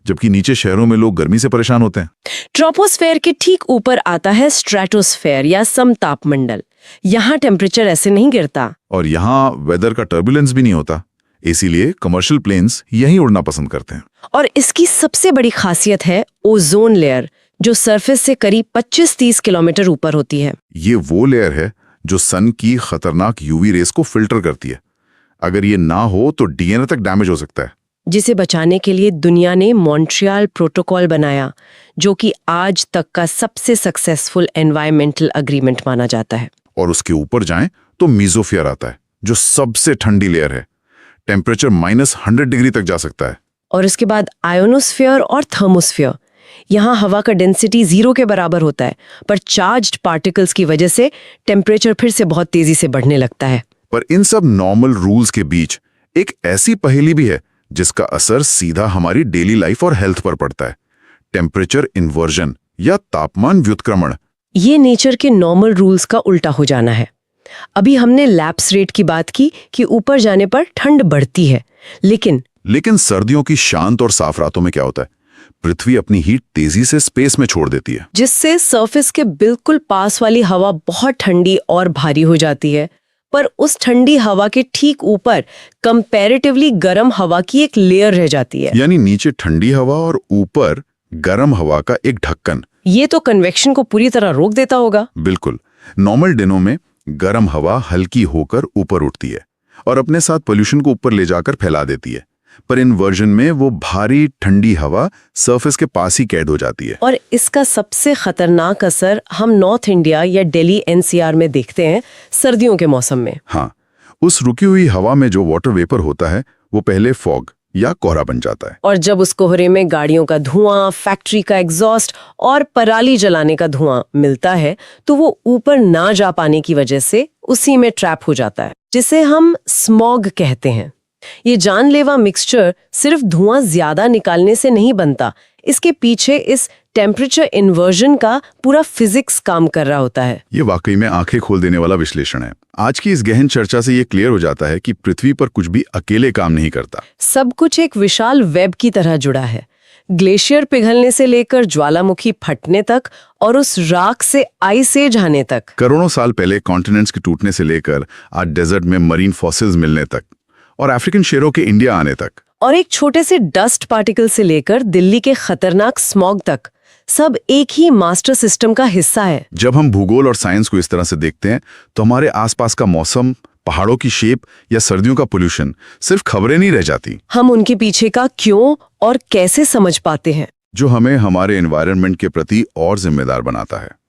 जबकि नीचे शहरों में लोग गर्मी से परेशान होते हैं। ट्रोपोस्फेयर के ठीक ऊपर आता है स्ट्रेटोस्फेयर या समतापमंडल। यहाँ टेम्परेचर ऐसे नहीं गिरता और यहाँ वेदर का टर्बुलेंस भी नहीं होता, इसीलिए कमर्शियल प्लेन्स यहीं उड़ना पसंद करते हैं। और इसकी सबसे बड़ी खासियत है ओजोन लेयर, जो सरफेस से करीब 25-30 किलोमीटर ऊपर होती है। ये वो लेयर है जो सन की खतरनाक यूवी रेस को फिल्टर करती है। अगर ये ना हो तो डीएनए तक डैमेज हो सकता है, जिसे बचाने के लिए दुनिया ने मॉन्ट्रियल प्रोटोकॉल बनाया, जो कि आज तक का सबसे सक्सेसफुल एनवायरमेंटल एग्रीमेंट माना जाता है। और उसके ऊपर जाएं तो मीजोफियर आता है, जो सबसे ठंडी लेयर है। टेम्परेचर -100 डिग्री तक जा सकता है। और इसके बाद आयोनोस्फीयर और थर्मोस्फीयर। यहाँ हवा का डेंसिटी 0 के बराबर होता है, पर चार्ज्ड पार्टिकल्स की वजह से टेम्परेचर फिर से बहुत तेजी से बढ़ने लगता है। पर इन सब नॉर्मल रूल्स के बीच एक ऐसी पहेली भी है जिसका असर सीधा हमारी डेली लाइफ और हेल्थ पर पड़ता है। टेम्परेचर इन्वर्जन या तापमान व्युत्क्रमण। ये नेचर के नॉर्मल रूल्स का उल्टा हो जाना है। अभी हमने लैप्स रेट की बात की कि ऊपर जाने पर ठंड बढ़ती है, लेकिन सर्दियों की शांत और साफ रातों में क्या होता है? पृथ्वी अपनी हीट तेजी से स्पेस में छोड़ देती है, जिससे सरफेस के बिल्कुल पास वाली हवा बहुत ठंडी और भारी हो जाती है। पर उस ठंडी हवा के ठीक ऊपर कंपैरेटिवली गर्म हवा की एक लेयर रह जाती है। यानी नीचे ठंडी हवा और ऊपर गर्म हवा का एक ढक्कन। ये तो कन्वेक्शन को पूरी तरह रोक देता होगा। बिल्कुल। नॉर्मल दिनों में गर्म हवा हल्की होकर ऊपर उठती है और अपने साथ पोल्यूशन को ऊपर ले जाकर फैला देती है, पर इन्वर्जन में वो भारी ठंडी हवा सरफेस के पास ही कैद हो जाती है। और इसका सबसे खतरनाक असर हम नॉर्थ इंडिया या दिल्ली एनसीआर में देखते हैं सर्दियों के मौसम में। हाँ, उस रुकी हुई हवा में जो वाटर वेपर होता है वो पहले फॉग या कोहरा बन जाता है, और जब उस कोहरे में गाड़ियों का धुआं, फैक्ट्री का एग्जॉस्ट और पराली जलाने का धुआं मिलता है, तो वो ऊपर ना जा पाने की वजह से उसी में ट्रैप हो जाता है, जिसे हम स्मॉग कहते हैं। ये जानलेवा मिक्सचर सिर्फ धुआं ज्यादा निकालने से नहीं बनता, इसके पीछे इस टेम्परेचर इन्वर्जन का पूरा फिजिक्स काम कर रहा होता है। ये वाकई में आंखें खोल देने वाला विश्लेषण है। आज की इस गहन चर्चा से ये क्लियर हो जाता है कि पृथ्वी पर कुछ भी अकेले काम नहीं करता। सब कुछ एक विशाल वेब की तरह जुड़ा है। ग्लेशियर पिघलने से लेकर ज्वालामुखी फटने तक और उस राख से आइस एज आने तक। करोड़ों साल पहले कॉन्टिनेंट्स के टूटने से लेकर आज डेजर्ट में मरीन फॉसिल्स मिलने तक और अफ्रीकन शेरों के इंडिया आने तक, और एक छोटे से डस्ट पार्टिकल से लेकर दिल्ली के खतरनाक स्मॉग तक, सब एक ही मास्टर सिस्टम का हिस्सा है। जब हम भूगोल और साइंस को इस तरह से देखते हैं तो हमारे आसपास का मौसम, पहाड़ों की शेप या सर्दियों का पोल्यूशन सिर्फ खबरें नहीं रह जाती, हम उनके पीछे का क्यों और कैसे समझ पाते हैं, जो हमें हमारे एनवायरनमेंट के प्रति और जिम्मेदार बनाता है।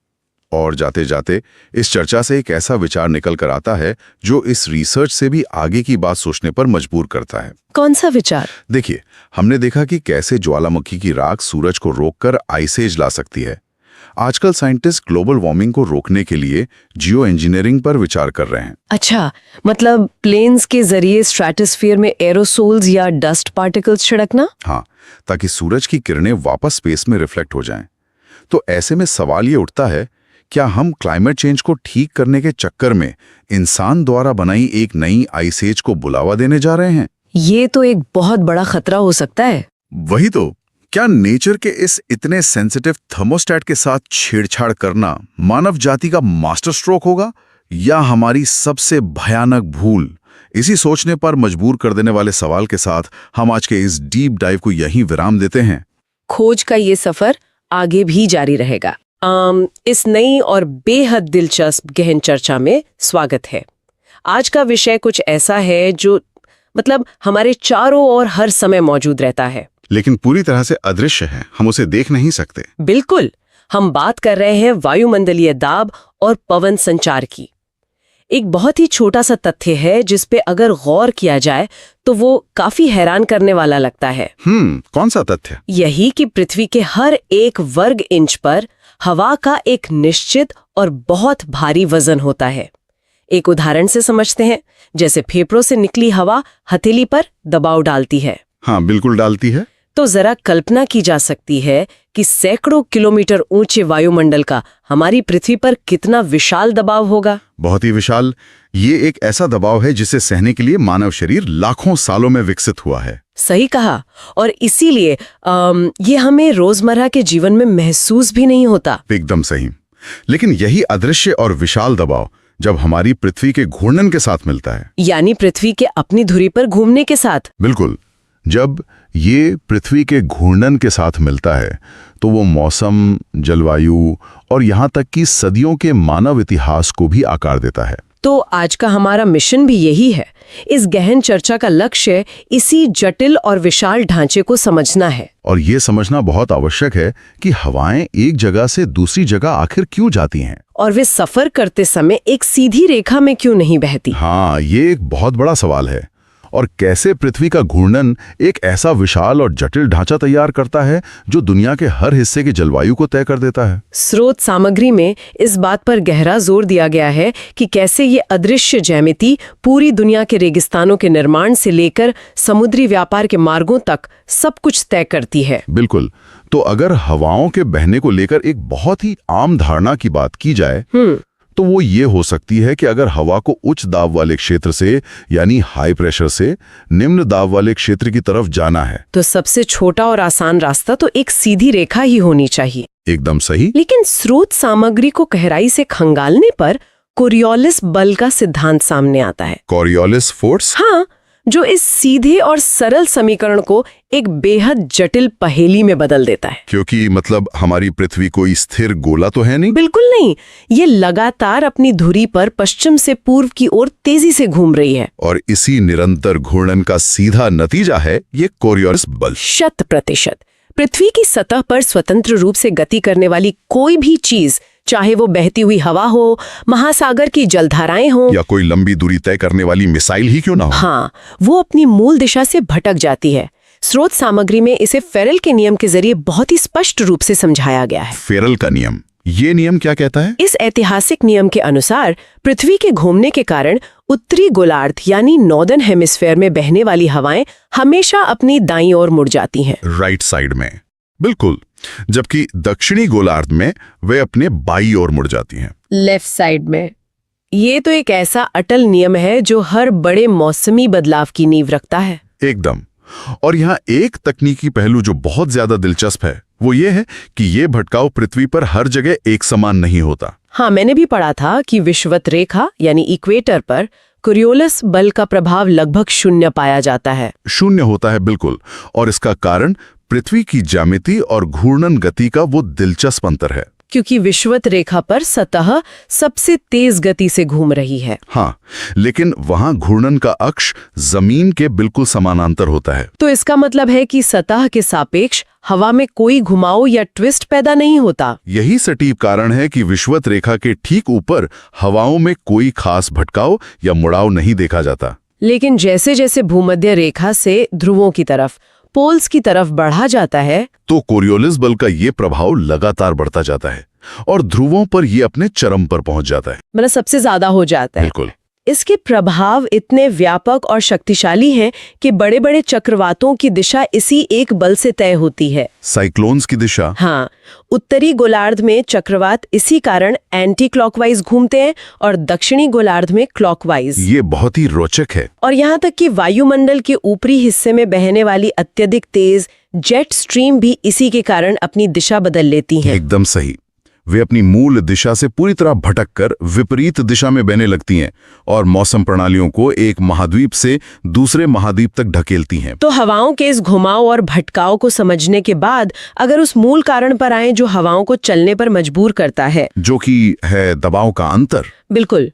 और जाते जाते इस चर्चा से एक ऐसा विचार निकल कर आता है जो इस रिसर्च से भी आगे की बात सोचने पर मजबूर करता है। कौन सा विचार? देखिए, हमने देखा कि कैसे ज्वालामुखी की राख सूरज को रोककर आइस एज ला सकती है। आजकल साइंटिस्ट ग्लोबल वार्मिंग को रोकने के लिए जियो इंजीनियरिंग पर विचार कर रहे हैं। अच्छा, मतलब प्लेन्स के जरिए स्ट्रेटोस्फीयर में एरोसोल्स या डस्ट पार्टिकल्स छिड़कना? हाँ, ताकि सूरज की किरणें वापस स्पेस में रिफ्लेक्ट हो जाएं। तो ऐसे में सवाल ये उठता है, क्या हम क्लाइमेट चेंज को ठीक करने के चक्कर में इंसान द्वारा बनाई एक नई आइस एज को बुलावा देने जा रहे हैं? ये तो एक बहुत बड़ा खतरा हो सकता है। वही तो, क्या नेचर के इस इतने सेंसिटिव थर्मोस्टेट के साथ छेड़छाड़ करना मानव जाति का मास्टर स्ट्रोक होगा, या हमारी सबसे भयानक भूल? इसी सोचने पर मजबूर कर देने वाले सवाल के साथ हम आज के इस डीप डाइव को यहीं विराम देते हैं। खोज का ये सफर आगे भी जारी रहेगा। इस नई और बेहद दिलचस्प गहन चर्चा में स्वागत है। आज का विषय कुछ ऐसा है जो मतलब हमारे चारों ओर हर समय मौजूद रहता है, लेकिन पूरी तरह से अदृश्य है, हम उसे देख नहीं सकते। बिल्कुल, हम बात कर रहे हैं वायुमंडलीय दाब और पवन संचार की। एक बहुत ही छोटा सा तथ्य है जिस पे अगर गौर किया जाए तो वो काफी हैरान करने वाला लगता है। कौन सा तथ्य? यही कि पृथ्वी के हर एक वर्ग इंच पर हवा का एक निश्चित और बहुत भारी वजन होता है। एक उदाहरण से समझते हैं, जैसे फेफड़ों से निकली हवा हथेली पर दबाव डालती है। हाँ, बिल्कुल डालती है। तो जरा कल्पना की जा सकती है कि सैकड़ों किलोमीटर ऊंचे वायुमंडल का हमारी पृथ्वी पर कितना विशाल दबाव होगा। बहुत ही विशाल। ये एक ऐसा दबाव है जिसे सहने के लिए मानव शरीर लाखों सालों में विकसित हुआ है। सही कहा, और इसीलिए ये हमें रोजमर्रा के जीवन में महसूस भी नहीं होता। एकदम सही। लेकिन यही अदृश्य और विशाल दबाव जब हमारी पृथ्वी के घूर्णन के साथ मिलता है, यानी पृथ्वी के अपनी धुरी पर घूमने के साथ। बिल्कुल, जब ये पृथ्वी के घूर्णन के साथ मिलता है तो वो मौसम, जलवायु और यहाँ तक कि सदियों के मानव इतिहास को भी आकार देता है। तो आज का हमारा मिशन भी यही है। इस गहन चर्चा का लक्ष्य इसी जटिल और विशाल ढांचे को समझना है। और ये समझना बहुत आवश्यक है कि हवाएं एक जगह से दूसरी जगह आखिर क्यों जाती हैं, और वे सफर करते समय एक सीधी रेखा में क्यों नहीं बहती। हाँ, ये एक बहुत बड़ा सवाल है। और कैसे पृथ्वी का घूर्णन एक ऐसा विशाल और जटिल ढांचा तैयार करता है जो दुनिया के हर हिस्से की जलवायु को तय कर देता है। स्रोत सामग्री में इस बात पर गहरा जोर दिया गया है कि कैसे ये अदृश्य ज्यामिति पूरी दुनिया के रेगिस्तानों के निर्माण से लेकर समुद्री व्यापार के मार्गों तक सब कुछ तय करती है। बिल्कुल। तो अगर हवाओं के बहने को लेकर एक बहुत ही आम धारणा की बात की जाए तो वो ये हो सकती है कि अगर हवा को उच्च दाब वाले क्षेत्र से यानी हाई प्रेशर से निम्न दाब वाले क्षेत्र की तरफ जाना है तो सबसे छोटा और आसान रास्ता तो एक सीधी रेखा ही होनी चाहिए। एकदम सही। लेकिन स्रोत सामग्री को गहराई से खंगालने पर कोरियोलिस बल का सिद्धांत सामने आता है। Coriolis force? हाँ, जो इस सीधे और सरल समीकरण को एक बेहद जटिल पहेली में बदल देता है। क्योंकि मतलब हमारी पृथ्वी कोई स्थिर गोला तो है नहीं। बिल्कुल नहीं, ये लगातार अपनी धुरी पर पश्चिम से पूर्व की ओर तेजी से घूम रही है। और इसी निरंतर घूर्णन का सीधा नतीजा है ये कोरियोलिस बल। 100%। पृथ्वी की सतह पर स्वतंत्र रूप से गति करने वाली कोई भी चीज, चाहे वो बहती हुई हवा हो, महासागर की जलधाराएं हो, या कोई लंबी दूरी तय करने वाली मिसाइल ही क्यों ना हो, हाँ, वो अपनी मूल दिशा से भटक जाती है। स्रोत सामग्री में इसे फेरल के नियम के जरिए बहुत ही स्पष्ट रूप से समझाया गया है। फेरल का नियम, ये नियम क्या कहता है? इस ऐतिहासिक नियम के अनुसार पृथ्वी के घूमने के कारण उत्तरी गोलार्ध यानी नॉर्दर्न हेमिस्फेयर में बहने वाली हवाएं हमेशा अपनी दाईं ओर मुड़ जाती हैं। राइट साइड में, बिल्कुल। जबकि दक्षिणी गोलार्ध में वे अपने बाईं ओर मुड़ जाती हैं। लेफ्ट साइड में। ये तो एक ऐसा अटल नियम है जो हर बड़े मौसमी बदलाव की नींव रखता है। एकदम। और यहाँ एक तकनीकी पहलू जो बहुत ज्यादा दिलचस्प है वो ये है कि ये भटकाव पृथ्वी पर हर जगह एक समान नहीं होता। हाँ, मैंने भी पढ़ा था कि विषुवत रेखा यानी इक्वेटर पर कोरियोलिस बल का प्रभाव लगभग 0 पाया जाता है। 0 होता है, बिल्कुल। और इसका कारण पृथ्वी की ज्यामिति और घूर्णन गति का वो दिलचस्प अंतर है। क्योंकि विषुवत रेखा पर सतह सबसे तेज गति से घूम रही है। हाँ, लेकिन वहां घूर्णन का अक्ष जमीन के बिल्कुल समानांतर होता है। तो इसका मतलब है कि सतह के सापेक्ष हवा में कोई घुमाव या ट्विस्ट पैदा नहीं होता। यही सटीक कारण है कि विषुवत रेखा के ठीक ऊपर हवाओं में कोई खास भटकाव या मुड़ाव नहीं देखा जाता। लेकिन जैसे जैसे भूमध्य रेखा से ध्रुवों की तरफ, पोल्स की तरफ बढ़ा जाता है तो कोरियोलिस बल का ये प्रभाव लगातार बढ़ता जाता है और ध्रुवों पर ये अपने चरम पर पहुंच जाता है। मतलब सबसे ज्यादा हो जाता है। बिल्कुल। इसके प्रभाव इतने व्यापक और शक्तिशाली हैं कि बड़े-बड़े चक्रवातों की दिशा इसी एक बल से तय होती है। साइक्लोन्स की दिशा। हाँ, उत्तरी गोलार्ध में चक्रवात इसी कारण एंटी क्लॉकवाइज घूमते हैं और दक्षिणी गोलार्ध में क्लॉकवाइज। ये बहुत ही रोचक है। और यहाँ तक कि वायुमंडल के ऊपरी हिस्से में बहने वाली अत्यधिक तेज जेट स्ट्रीम भी इसी के कारण अपनी दिशा बदल लेती हैं। एकदम सही। वे अपनी मूल दिशा से पूरी तरह भटककर विपरीत दिशा में बहने लगती हैं और मौसम प्रणालियों को एक महाद्वीप से दूसरे महाद्वीप तक ढकेलती हैं। तो हवाओं के इस घुमाव और भटकाव को समझने के बाद अगर उस मूल कारण पर आए जो हवाओं को चलने पर मजबूर करता है, जो कि है दबाव का अंतर। बिल्कुल,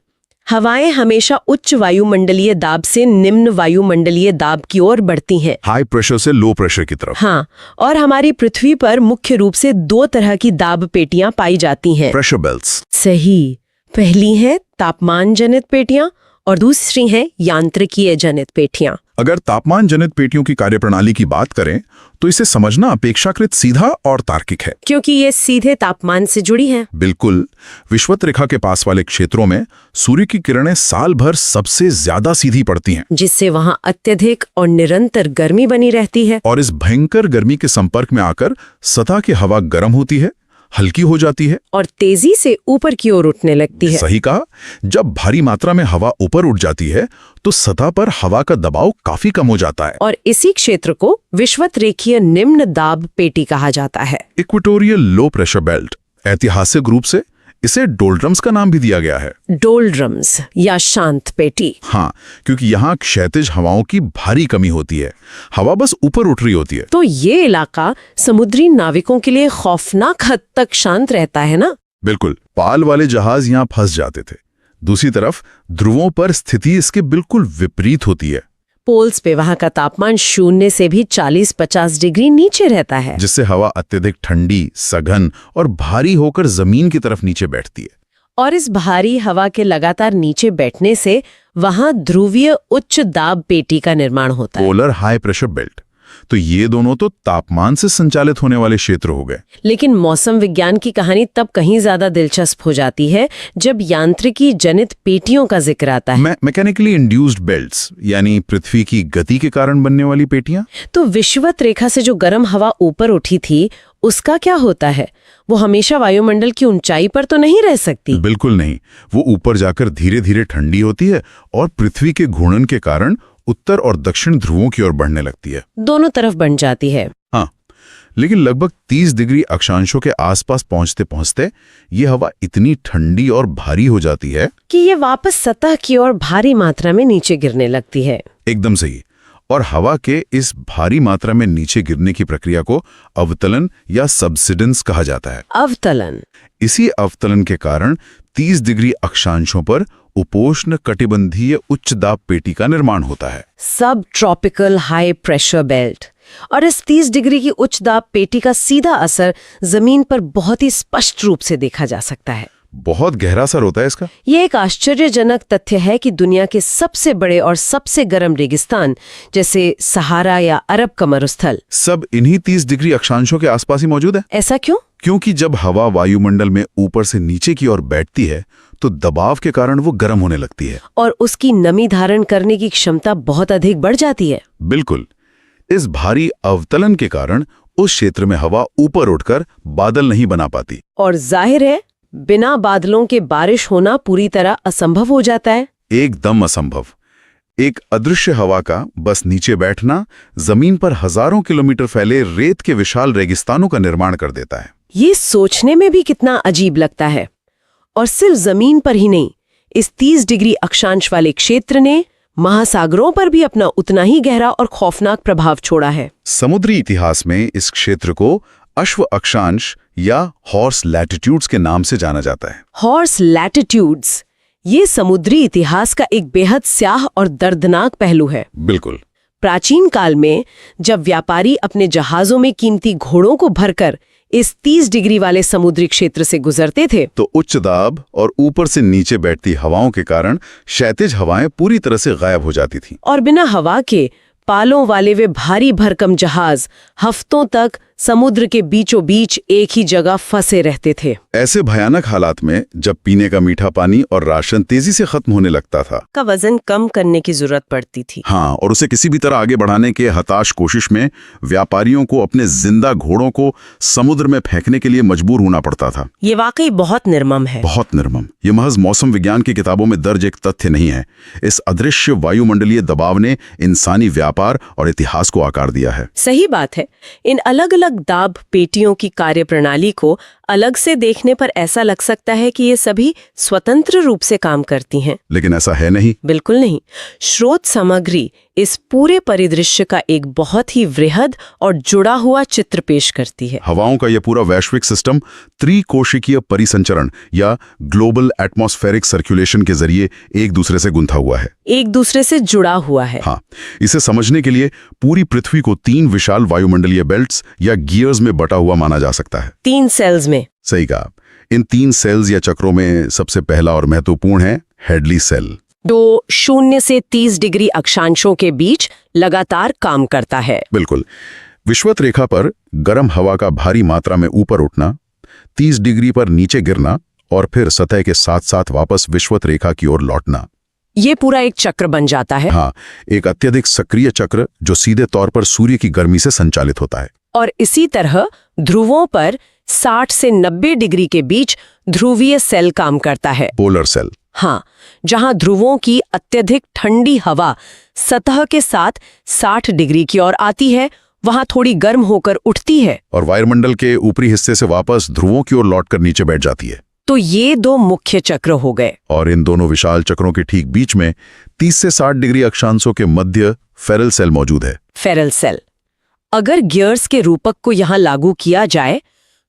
हवाएं हमेशा उच्च वायुमंडलीय दाब से निम्न वायुमंडलीय दाब की ओर बढ़ती हैं। हाई प्रेशर से लो प्रेशर की तरफ। हाँ, और हमारी पृथ्वी पर मुख्य रूप से 2 तरह की दाब पेटियां पाई जाती हैं। Pressure belts. सही। पहली है तापमान जनित पेटियां और दूसरी है यांत्रिकीय जनित पेटियां। अगर तापमान जनित पेटियों की कार्यप्रणाली की बात करें तो इसे समझना अपेक्षाकृत सीधा और तार्किक है, क्योंकि ये सीधे तापमान से जुड़ी हैं। बिल्कुल। विषुवत रेखा के पास वाले क्षेत्रों में सूर्य की किरणें साल भर सबसे ज्यादा सीधी पड़ती हैं, जिससे वहां अत्यधिक और निरंतर गर्मी बनी रहती है। और इस भयंकर गर्मी के संपर्क में आकर सतह की हवा गर्म होती है, हल्की हो जाती है और तेजी से ऊपर की ओर उठने लगती है। सही कहा। जब भारी मात्रा में हवा ऊपर उठ जाती है तो सतह पर हवा का दबाव काफी कम हो जाता है और इसी क्षेत्र को विषुवत रेखीय निम्न दाब पेटी कहा जाता है। Equatorial low pressure belt. ऐतिहासिक रूप से इसे डोल्ड्रम्स का नाम भी दिया गया है। डोल्ड्रम्स या शांत पेटी। हाँ, क्योंकि यहाँ क्षैतिज हवाओं की भारी कमी होती है, हवा बस ऊपर उठ रही होती है। तो ये इलाका समुद्री नाविकों के लिए खौफनाक हद तक शांत रहता है ना? बिल्कुल। पाल वाले जहाज यहाँ फंस जाते थे। दूसरी तरफ ध्रुवों पर स्थिति इसके बिल्कुल विपरीत होती है। पोल्स पे वहां का तापमान 0 से भी 40-50 डिग्री नीचे रहता है, जिससे हवा अत्यधिक ठंडी, सघन और भारी होकर जमीन की तरफ नीचे बैठती है। और इस भारी हवा के लगातार नीचे बैठने से वहां ध्रुवीय उच्च दाब पेटी का निर्माण होता है। Polar high pressure belt. तो ये दोनों तो तापमान से संचालित होने वाले क्षेत्र हो गए। लेकिन मौसम विज्ञान की कहानी तब कहीं ज्यादा दिलचस्प हो जाती है जब यांत्रिकी जनित पेटियों का जिक्र आता है। मैकेनिकली इंड्यूस्ड बेल्ट्स, यानी पृथ्वी की गति के कारण बनने वाली पेटियां। तो विषुवत रेखा से जो गर्म हवा ऊपर उठी थी उसका क्या होता है? वो हमेशा वायुमंडल की ऊंचाई पर तो नहीं रह सकती। बिल्कुल नहीं। वो ऊपर जाकर धीरे धीरे ठंडी होती है और पृथ्वी के घूर्णन के कारण उत्तर और दक्षिण ध्रुवों की ओर बढ़ने लगती है। दोनों तरफ बन जाती है। हाँ, लेकिन लगभग 30 डिग्री अक्षांशों के आसपास पहुंचते पहुंचते ये हवा इतनी ठंडी और भारी हो जाती है कि ये वापस सतह की ओर भारी मात्रा में नीचे गिरने लगती है। एकदम सही। और हवा के इस भारी मात्रा में नीचे गिरने की प्रक्रिया को अवतलन या सबसिडेंस कहा जाता है। अवतलन। इसी अवतलन के कारण 30 डिग्री अक्षांशों पर उपोष्ण कटिबंधीय उच्च दाब पेटी का निर्माण होता है। सब ट्रॉपिकल हाई प्रेशर बेल्ट। और इस 30 डिग्री की उच्च दाब पेटी का सीधा असर जमीन पर बहुत ही स्पष्ट रूप से देखा जा सकता है। बहुत गहरा असर होता है इसका। ये एक आश्चर्यजनक तथ्य है कि दुनिया के सबसे बड़े और सबसे गर्म रेगिस्तान जैसे सहारा या अरब का मरुस्थल सब इन्हीं 30 डिग्री अक्षांशों के आसपास ही मौजूद है। ऐसा क्यों? क्योंकि जब हवा वायुमंडल में ऊपर से नीचे की ओर बैठती है तो दबाव के कारण वो गर्म होने लगती है और उसकी नमी धारण करने की क्षमता बहुत अधिक बढ़ जाती है। बिल्कुल। इस भारी अवतलन के कारण उस क्षेत्र में हवा ऊपर उठकर बादल नहीं बना पाती और जाहिर है बिना बादलों के बारिश होना पूरी तरह असंभव हो जाता है। एकदम असंभव। एक अदृश्य हवा का बस नीचे बैठना जमीन पर हजारों किलोमीटर फैले रेत के विशाल रेगिस्तानों का निर्माण कर देता है। ये सोचने में भी कितना अजीब लगता है। और सिर्फ जमीन पर ही नहीं, इस 30 डिग्री अक्षांश वाले क्षेत्र ने महासागरों पर भी अपना उतना ही गहरा और खौफनाक प्रभाव छोड़ा है। समुद्री इतिहास में इस क्षेत्र को अश्व अक्षांश या हॉर्स लैटिट्यूड्स के नाम से जाना जाता है। हॉर्स लैटिट्यूड्स, ये समुद्री इतिहास का एक बेहद स्याह और दर्दनाक पहलू है। बिल्कुल। प्राचीन काल में जब व्यापारी अपने जहाजों में कीमती घोड़ों को भरकर इस 30 डिग्री वाले समुद्री क्षेत्र से गुजरते थे तो उच्च दाब और ऊपर से नीचे बैठती हवाओं के कारण क्षैतिज हवाएं पूरी तरह से गायब हो जाती थीं। और बिना हवा के पालों वाले वे भारी भरकम जहाज हफ्तों तक समुद्र के बीचों बीच एक ही जगह फंसे रहते थे। ऐसे भयानक हालात में जब पीने का मीठा पानी और राशन तेजी से खत्म होने लगता था, का वजन कम करने की जरूरत पड़ती थी। हाँ, और उसे किसी भी तरह आगे बढ़ाने के हताश कोशिश में व्यापारियों को अपने जिंदा घोड़ों को समुद्र में फेंकने के लिए मजबूर होना पड़ता था। ये वाकई बहुत निर्मम है। बहुत निर्मम। ये महज मौसम विज्ञान की किताबों में दर्ज एक तथ्य नहीं है। इस अदृश्य वायुमंडलीय दबाव ने इंसानी व्यापार और इतिहास को आकार दिया है। सही बात है। इन अलग अलग दाब पेटियों की कार्यप्रणाली को अलग से देखने पर ऐसा लग सकता है कि ये सभी स्वतंत्र रूप से काम करती हैं। लेकिन ऐसा है नहीं। बिल्कुल नहीं। स्रोत सामग्री इस पूरे परिदृश्य का एक बहुत ही वृहद और जुड़ा हुआ चित्र पेश करती है। हवाओं का यह पूरा वैश्विक सिस्टम त्रिकोशिकीय परिसंचरण या ग्लोबल एटमॉस्फेरिक सर्कुलेशन के जरिए एक दूसरे से गुंथा हुआ है, एक दूसरे से जुड़ा हुआ है। हाँ, इसे समझने के लिए पूरी पृथ्वी को 3 विशाल वायुमंडलीय बेल्ट्स या गियर्स में बटा हुआ माना जा सकता है। 3 सेल्स में। सही कहा। इन 3 सेल्स या चक्रों में सबसे पहला और महत्वपूर्ण है हेडली सेल, जो 0 से 30 डिग्री अक्षांशों के बीच लगातार काम करता है। बिल्कुल। विषुवत रेखा पर गर्म हवा का भारी मात्रा में ऊपर उठना, 30 डिग्री पर नीचे गिरना और फिर सतह के साथ साथ वापस विषुवत रेखा की ओर लौटना। ये पूरा एक चक्र बन जाता है। हाँ, एक अत्यधिक सक्रिय चक्र जो सीधे तौर पर सूर्य की गर्मी से संचालित होता है। और इसी तरह ध्रुवों पर 60 से 90 डिग्री के बीच ध्रुवीय सेल काम करता है। Polar cell. हाँ, जहां ध्रुवों की अत्यधिक ठंडी हवा सतह के साथ 60 डिग्री की ओर आती है, वहां थोड़ी गर्म होकर उठती है और वायुमंडल के ऊपरी हिस्से से वापस ध्रुवों की ओर लौटकर नीचे बैठ जाती है। तो ये 2 मुख्य चक्र हो गए। और इन दोनों विशाल चक्रों के ठीक बीच में 30 से 60 डिग्री अक्षांशों के मध्य फेरल सेल मौजूद है। Feral cell. अगर गियर्स के रूपक को यहां लागू किया जाए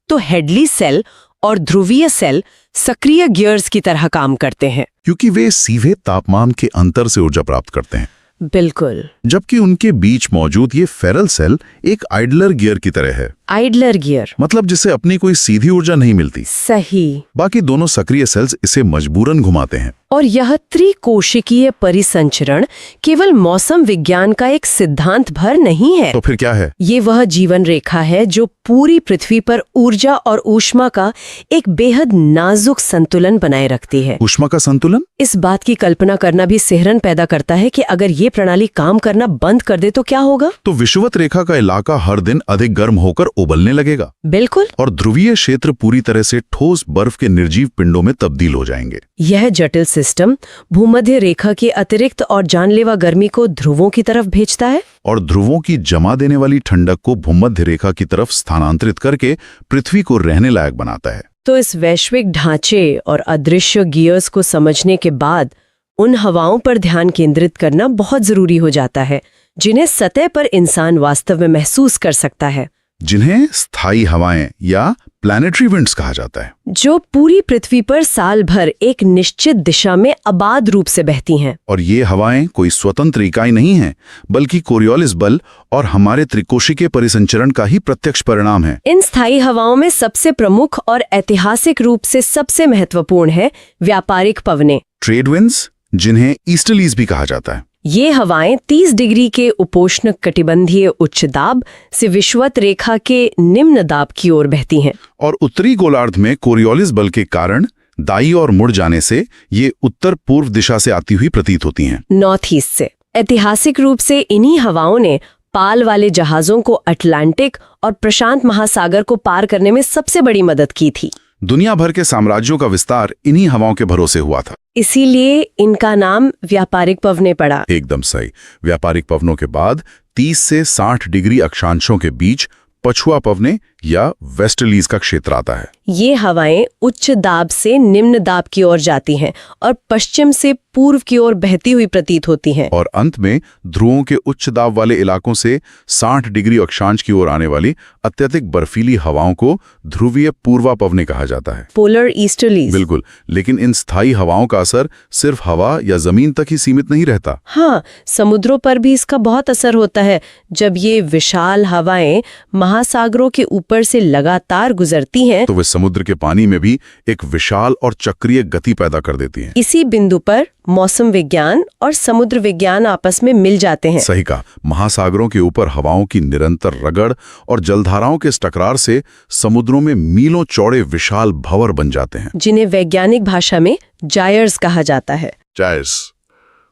तो हेडली सेल और ध्रुवीय सेल सक्रिय गियर्स की तरह काम करते हैं, क्योंकि वे सीधे तापमान के अंतर से ऊर्जा प्राप्त करते हैं। बिल्कुल। जबकि उनके बीच मौजूद ये फेरल सेल एक आइडलर गियर की तरह है। आइडलर गियर मतलब जिसे अपनी कोई सीधी ऊर्जा नहीं मिलती। सही। बाकी दोनों सक्रिय सेल्स इसे मजबूरन घुमाते हैं। और यह त्रिकोशिकीय परिसंचरण केवल मौसम विज्ञान का एक सिद्धांत भर नहीं है। तो फिर क्या है? ये वह जीवन रेखा है जो पूरी पृथ्वी पर ऊर्जा और ऊष्मा का एक बेहद नाजुक संतुलन बनाए रखती है। ऊष्मा का संतुलन? इस बात की कल्पना करना भी सिहरन पैदा करता है कि अगर ये प्रणाली काम करना बंद कर दे तो क्या होगा? तो विषुवत रेखा का इलाका हर दिन अधिक गर्म होकर उबलने लगेगा। बिल्कुल। और ध्रुवीय क्षेत्र पूरी तरह से ठोस बर्फ के निर्जीव पिंडों में तब्दील हो जाएंगे। यह जटिल सिस्टम भूमध्य रेखा के अतिरिक्त और जानलेवा गर्मी को ध्रुवों की तरफ भेजता है और ध्रुवों की जमा देने वाली ठंडक को भूमध्य रेखा की तरफ स्थानांतरित करके पृथ्वी को रहने लायक बनाता है। तो इस वैश्विक ढांचे और अदृश्य गियर्स को समझने के बाद उन हवाओं पर ध्यान केंद्रित करना बहुत जरूरी हो जाता है जिन्हें सतह पर इंसान वास्तव में महसूस कर सकता है, जिन्हें स्थायी हवाएं या प्लैनेटरी विंड्स कहा जाता है, जो पूरी पृथ्वी पर साल भर एक निश्चित दिशा में आबाद रूप से बहती हैं। और ये हवाएं कोई स्वतंत्र इकाई नहीं हैं, बल्कि कोरियोलिस बल और हमारे त्रिकोशिकीय परिसंचरण का ही प्रत्यक्ष परिणाम है। इन स्थायी हवाओं में सबसे प्रमुख और ऐतिहासिक रूप से सबसे महत्वपूर्ण है व्यापारिक पवनें, ट्रेड विंड्स, जिन्हें ईस्टर्लीज भी कहा जाता है। ये हवाएं 30 डिग्री के उपोष्ण कटिबंधीय उच्च दाब से विषुवत रेखा के निम्न दाब की ओर बहती हैं। और उत्तरी गोलार्ध में कोरियोलिस बल के कारण दाई और मुड़ जाने से ये उत्तर पूर्व दिशा से आती हुई प्रतीत होती हैं। नॉर्थ ईस्ट से। ऐतिहासिक रूप से इन्हीं हवाओं ने पाल वाले जहाजों को अटलांटिक और प्रशांत महासागर को पार करने में सबसे बड़ी मदद की थी। दुनिया भर के साम्राज्यों का विस्तार इन्हीं हवाओं के भरोसे हुआ था। इसीलिए इनका नाम व्यापारिक पवनें पड़ा। एकदम सही। व्यापारिक पवनों के बाद 30 से 60 डिग्री अक्षांशों के बीच पछुआ पवनें या वेस्टर्लीज का क्षेत्र आता है। ये हवाएं उच्च दाब से निम्न दाब की ओर जाती हैं और पश्चिम से पूर्व की ओर बहती हुई प्रतीत होती हैं। और अंत में ध्रुवों के उच्च दाब वाले इलाकों से 60 डिग्री अक्षांश की ओर आने वाली अत्यधिक बर्फीली हवाओं को ध्रुवीय पूर्वा पवनें कहा जाता है। Polar easterlies. बिल्कुल। लेकिन इन स्थायी हवाओं का असर सिर्फ हवा या जमीन तक ही सीमित नहीं रहता। हाँ, समुद्रों पर भी इसका बहुत असर होता है। जब ये विशाल हवाएं महासागरों के ऊपर ऊपर से लगातार गुजरती हैं, तो वे समुद्र के पानी में भी एक विशाल और चक्रीय गति पैदा कर देती हैं। इसी बिंदु पर मौसम विज्ञान और समुद्र विज्ञान आपस में मिल जाते हैं। सही कहा। महासागरों के ऊपर हवाओं की निरंतर रगड़ और जलधाराओं के इस टकरार से समुद्रों में मीलों चौड़े विशाल भंवर बन जाते हैं, जिन्हें वैज्ञानिक भाषा में जायर्स कहा जाता है। जायर्स।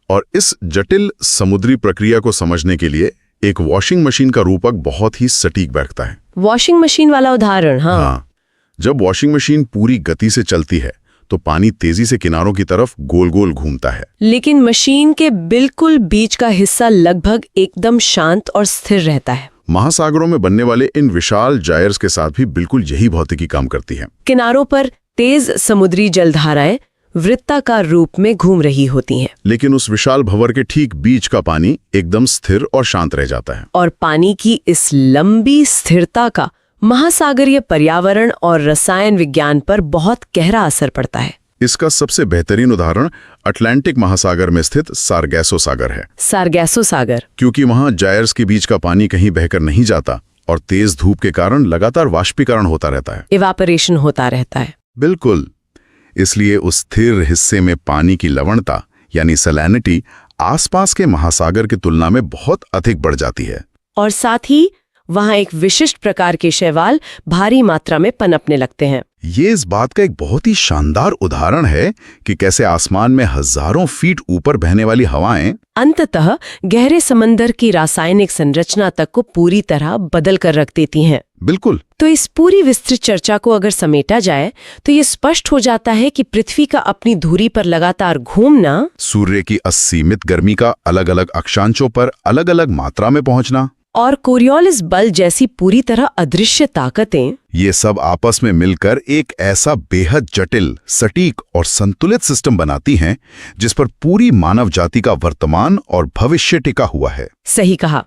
और इस जटिल समुद्री प्रक्रिया को समझने के लिए एक वॉशिंग मशीन का रूपक बहुत ही सटीक बैठता है। वॉशिंग मशीन वाला उदाहरण। हाँ। जब वॉशिंग मशीन पूरी गति से चलती है तो पानी तेजी से किनारों की तरफ गोल गोल घूमता है, लेकिन मशीन के बिल्कुल बीच का हिस्सा लगभग एकदम शांत और स्थिर रहता है। महासागरों में बनने वाले इन विशाल जायर्स के साथ भी बिल्कुल यही भौतिकी काम करती है। किनारों पर तेज समुद्री जलधाराएं वृत्ताकार रूप में घूम रही होती हैं, लेकिन उस विशाल भंवर के ठीक बीच का पानी एकदम स्थिर और शांत रह जाता है। और पानी की इस लंबी स्थिरता का महासागरीय पर्यावरण और रसायन विज्ञान पर बहुत गहरा असर पड़ता है। इसका सबसे बेहतरीन उदाहरण अटलांटिक महासागर में स्थित सारगैसो सागर है। सारगैसो सागर, क्योंकि वहां जायर्स के बीच का पानी कहीं बहकर नहीं जाता और तेज धूप के कारण लगातार वाष्पीकरण होता रहता है, इवापोरेशन होता रहता है। बिल्कुल। इसलिए उस स्थिर हिस्से में पानी की लवणता यानी सैलिनिटी आसपास के महासागर की तुलना में बहुत अधिक बढ़ जाती है। और साथ ही वहां एक विशिष्ट प्रकार के शैवाल भारी मात्रा में पनपने लगते हैं। ये इस बात का एक बहुत ही शानदार उदाहरण है कि कैसे आसमान में हजारों फीट ऊपर बहने वाली हवाएं अंततः गहरे समंदर की रासायनिक संरचना तक को पूरी तरह बदल कर रख देती हैं। बिल्कुल। तो इस पूरी विस्तृत चर्चा को अगर समेटा जाए तो ये स्पष्ट हो जाता है कि पृथ्वी का अपनी धुरी पर लगातार घूमना, सूर्य की असीमित गर्मी का अलग अलग अक्षांशों पर अलग अलग मात्रा में पहुंचना और कोरियोलिस बल जैसी पूरी तरह अदृश्य ताकतें, ये सब आपस में मिलकर एक ऐसा बेहद जटिल, सटीक और संतुलित सिस्टम बनाती हैं जिस पर पूरी मानव जाति का वर्तमान और भविष्य टिका हुआ है। सही कहा।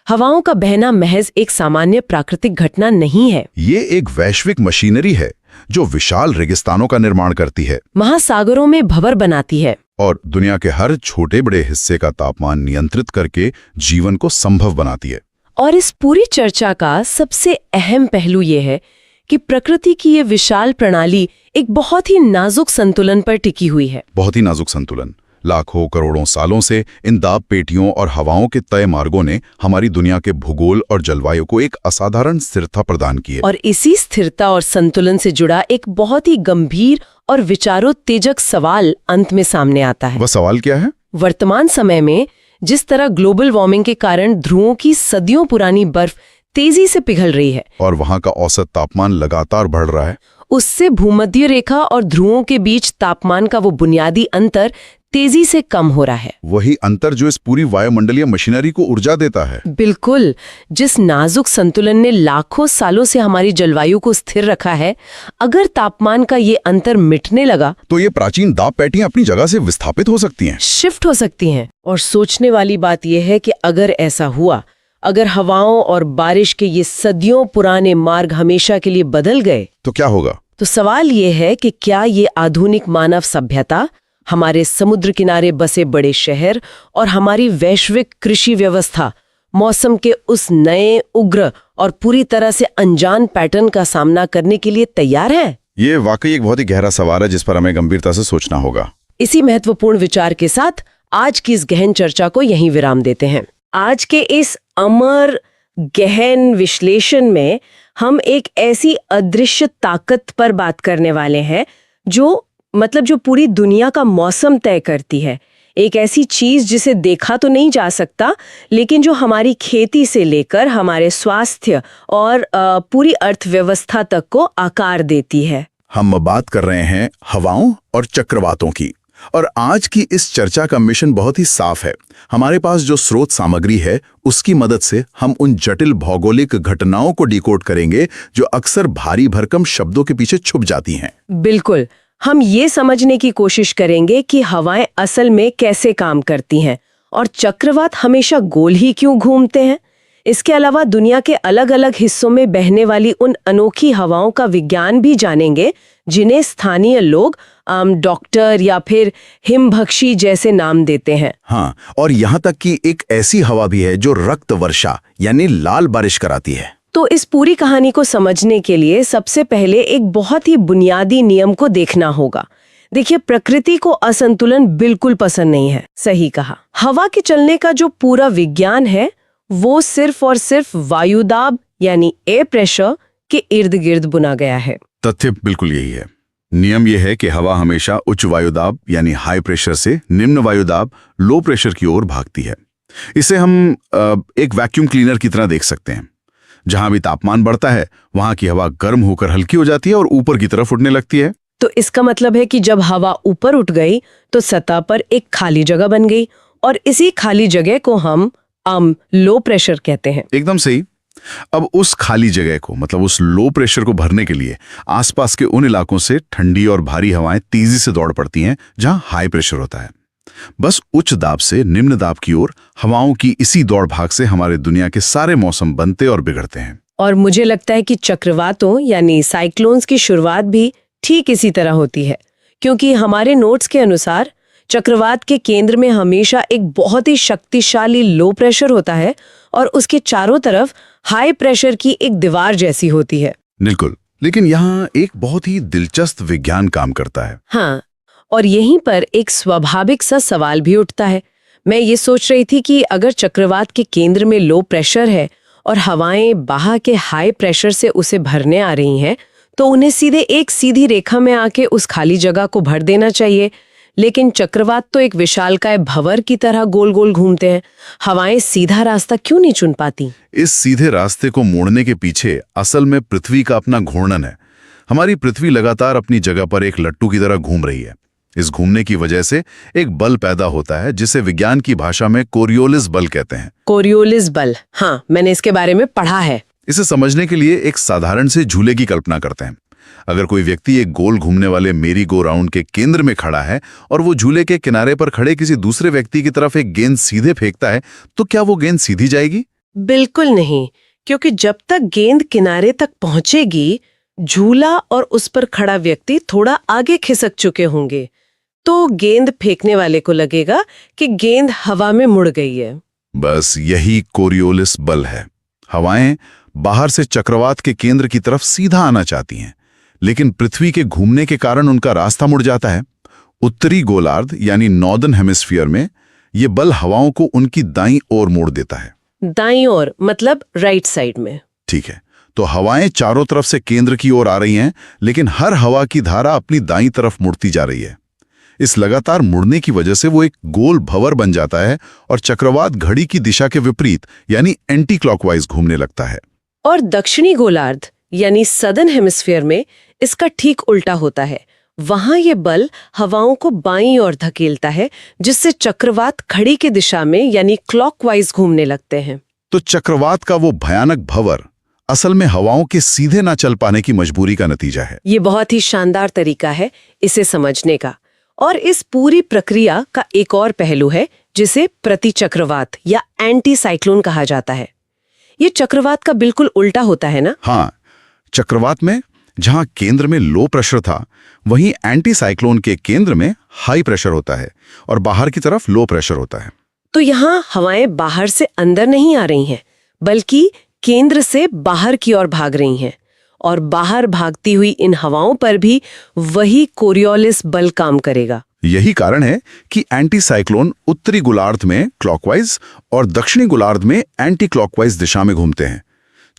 हवाओं का बहना महज एक सामान्य प्राकृतिक घटना नहीं है। ये एक वैश्विक मशीनरी है जो विशाल रेगिस्तानों का निर्माण करती है, महासागरों में भंवर बनाती है और दुनिया के हर छोटे बड़े हिस्से का तापमान नियंत्रित करके जीवन को संभव बनाती है। और इस पूरी चर्चा का सबसे अहम पहलू ये है कि प्रकृति की ये विशाल प्रणाली एक बहुत ही नाजुक संतुलन पर टिकी हुई है। बहुत ही नाजुक संतुलन। लाखों करोड़ों सालों से इन दाब पेटियों और हवाओं के तय मार्गों ने हमारी दुनिया के भूगोल और जलवायु को एक असाधारण स्थिरता प्रदान की है। और इसी स्थिरता और संतुलन से जुड़ा एक बहुत ही गंभीर और विचारोत्तेजक सवाल अंत में सामने आता है। वह सवाल क्या है? वर्तमान समय में जिस तरह ग्लोबल वार्मिंग के कारण ध्रुवों की सदियों पुरानी बर्फ तेजी से पिघल रही है और वहां का औसत तापमान लगातार बढ़ रहा है, उससे भूमध्य रेखा और ध्रुवों के बीच तापमान का वो बुनियादी अंतर तेजी से कम हो रहा है। वही अंतर जो इस पूरी वायुमंडलीय मशीनरी को ऊर्जा देता है। बिल्कुल। जिस नाजुक संतुलन ने लाखों सालों से हमारी जलवायु को स्थिर रखा है, अगर तापमान का ये अंतर मिटने लगा तो ये प्राचीन दाब पेटियां अपनी जगह से विस्थापित हो सकती हैं, शिफ्ट हो सकती हैं। और सोचने वाली बात यह है कि अगर ऐसा हुआ, अगर हवाओं और बारिश के ये सदियों पुराने मार्ग हमेशा के लिए बदल गए, तो क्या होगा? तो सवाल ये है कि क्या ये आधुनिक मानव सभ्यता, हमारे समुद्र किनारे बसे बड़े शहर और हमारी वैश्विक कृषि व्यवस्था मौसम के उस नए, उग्र और पूरी तरह से अनजान पैटर्न का सामना करने के लिए तैयार है? ये वाकई एक बहुत ही गहरा सवाल है जिस पर हमें गंभीरता से सोचना होगा। इसी महत्वपूर्ण विचार के साथ आज की इस गहन चर्चा को यहीं विराम देते हैं। आज के इस अमर गहन विश्लेषण में हम एक ऐसी अदृश्य ताकत पर बात करने वाले हैं जो पूरी दुनिया का मौसम तय करती है। एक ऐसी चीज जिसे देखा तो नहीं जा सकता, लेकिन जो हमारी खेती से लेकर हमारे स्वास्थ्य और पूरी अर्थव्यवस्था तक को आकार देती है। हम बात कर रहे हैं हवाओं और चक्रवातों की, और आज की इस चर्चा का मिशन बहुत ही साफ है। हमारे पास जो स्रोत सामग्री है उसकी मदद से हम उन जटिल भौगोलिक घटनाओं को डिकोड करेंगे जो अक्सर भारी भरकम शब्दों के पीछे छुप जाती हैं। बिल्कुल। हम ये समझने की कोशिश करेंगे कि हवाएं असल में कैसे काम करती हैं और चक्रवात हमेशा गोल ही क्यों घूमते हैं। इसके अलावा दुनिया के अलग अलग हिस्सों में बहने वाली उन अनोखी हवाओं का विज्ञान भी जानेंगे जिन्हें स्थानीय लोग डॉक्टर या फिर हिमभक्षी जैसे नाम देते हैं। हाँ, और यहाँ तक कि एक ऐसी हवा भी है जो रक्त वर्षा यानी लाल बारिश कराती है। तो इस पूरी कहानी को समझने के लिए सबसे पहले एक बहुत ही बुनियादी नियम को देखना होगा। देखिए, प्रकृति को असंतुलन बिल्कुल पसंद नहीं है, सही कहा। हवा के चलने का जो पूरा विज्ञान है वो सिर्फ और सिर्फ वायुदाब यानी एयर प्रेशर के इर्द गिर्द बुना गया है। तथ्य बिल्कुल यही है। नियम यह है कि हवा हमेशा उच्च वायुदाब यानी हाई प्रेशर से निम्न वायुदाब लो प्रेशर की ओर भागती है। इसे हम एक वैक्यूम क्लीनर की तरह देख सकते हैं। जहां भी तापमान बढ़ता है वहां की हवा गर्म होकर हल्की हो जाती है और ऊपर की तरफ उड़ने लगती है। तो इसका मतलब है कि जब हवा ऊपर उठ गई तो सतह पर एक खाली जगह बन गई और इसी खाली जगह को हम लो प्रेशर कहते हैं। एकदम सही। अब उस खाली जगह को मतलब उस लो प्रेशर को भरने के लिए आसपास के उन इलाकों से ठंडी और भारी हवाएं तेजी से दौड़ पड़ती हैं जहां हाई प्रेशर होता है। बस उच्च दाब से निम्न दाब की ओर हवाओं की इसी दौड़ भाग से हमारे दुनिया के सारे मौसम बनते और बिगड़ते हैं। और मुझे लगता है कि चक्रवातों यानी साइक्लोन्स की शुरुआत भी ठीक इसी तरह होती है, क्योंकि हमारे नोट्स के अनुसार चक्रवात के केंद्र में हमेशा एक बहुत ही शक्तिशाली लो प्रेशर होता है और उसके चारों तरफ हाई प्रेशर की एक दीवार जैसी होती है। बिल्कुल, लेकिन यहाँ एक बहुत ही दिलचस्प विज्ञान काम करता है। हाँ, और यहीं पर एक स्वाभाविक सा सवाल भी उठता है। मैं ये सोच रही थी कि अगर चक्रवात के केंद्र में लो प्रेशर है और हवाएं बाहर के हाई प्रेशर से उसे भरने आ रही हैं, तो उन्हें सीधे एक सीधी रेखा में आके उस खाली जगह को भर देना चाहिए। लेकिन चक्रवात तो एक विशालकाय भंवर की तरह गोल गोल घूमते हैं। हवाएं सीधा रास्ता क्यों नहीं चुन पाती? इस सीधे रास्ते को मोड़ने के पीछे असल में पृथ्वी का अपना घूर्णन है। हमारी पृथ्वी लगातार अपनी जगह पर एक लट्टू की तरह घूम रही है। इस घूमने की वजह से एक बल पैदा होता है जिसे विज्ञान की भाषा में कोरियोलिस बल कहते हैं। कोरियोलिस बल, हाँ, मैंने इसके बारे में पढ़ा है। इसे समझने के लिए एक साधारण से झूले की कल्पना करते हैं। अगर कोई व्यक्ति एक गोल घूमने वाले मेरी गो राउंड के केंद्र में खड़ा है और वो झूले के किनारे पर खड़े किसी दूसरे व्यक्ति की तरफ एक गेंद सीधे फेंकता है, तो क्या वो गेंद सीधी जाएगी? बिल्कुल नहीं, क्योंकि जब तक गेंद किनारे तक पहुंचेगी, झूला और उस पर खड़ा व्यक्ति थोड़ा आगे खिसक चुके होंगे, तो गेंद फेंकने वाले को लगेगा कि गेंद हवा में मुड़ गई है। बस यही कोरियोलिस बल है। हवाएं बाहर से चक्रवात के केंद्र की तरफ सीधा आना चाहती हैं, लेकिन पृथ्वी के घूमने के कारण उनका रास्ता मुड़ जाता है। उत्तरी गोलार्ध यानी नॉर्दर्न हेमिस्फीयर में ये बल हवाओं को उनकी दाईं ओर मोड़ देता है। दाईं ओर मतलब राइट साइड में। ठीक है, तो हवाएं चारों तरफ से केंद्र की ओर आ रही हैं, लेकिन हर हवा की धारा अपनी दाईं तरफ मुड़ती जा रही है। इस लगातार मुड़ने की वजह से वो एक गोल भंवर बन जाता है और चक्रवात घड़ी की दिशा के विपरीत यानी एंटी क्लॉकवाइज घूमने लगता है। और दक्षिणी गोलार्ध यानी सदर्न हेमिस्फीयर में इसका ठीक उल्टा होता है। वहां ये बल हवाओं को बाईं ओर धकेलता है, जिससे चक्रवात घड़ी की दिशा में यानी क्लॉकवाइज घूमने लगते हैं। तो चक्रवात का वो भयानक भंवर असल में हवाओं के सीधे ना चल पाने की मजबूरी का नतीजा है। ये बहुत ही शानदार तरीका है इसे समझने का। और इस पूरी प्रक्रिया का एक और पहलू है जिसे प्रतिचक्रवात या एंटी साइक्लोन कहा जाता है। ये चक्रवात का बिल्कुल उल्टा होता है ना? हाँ, चक्रवात में जहां केंद्र में लो प्रेशर था, वहीं एंटी साइक्लोन के केंद्र में हाई प्रेशर होता है और बाहर की तरफ लो प्रेशर होता है। तो यहाँ हवाएं बाहर से अंदर नहीं आ रही हैं, बल्कि केंद्र से बाहर की ओर भाग रही हैं। और बाहर भागती हुई इन हवाओं पर भी वही कोरियोलिस बल काम करेगा। यही कारण है कि एंटी साइक्लोन उत्तरी गोलार्ध में क्लॉकवाइज और दक्षिणी गोलार्ध में एंटी क्लॉकवाइज दिशा में घूमते हैं।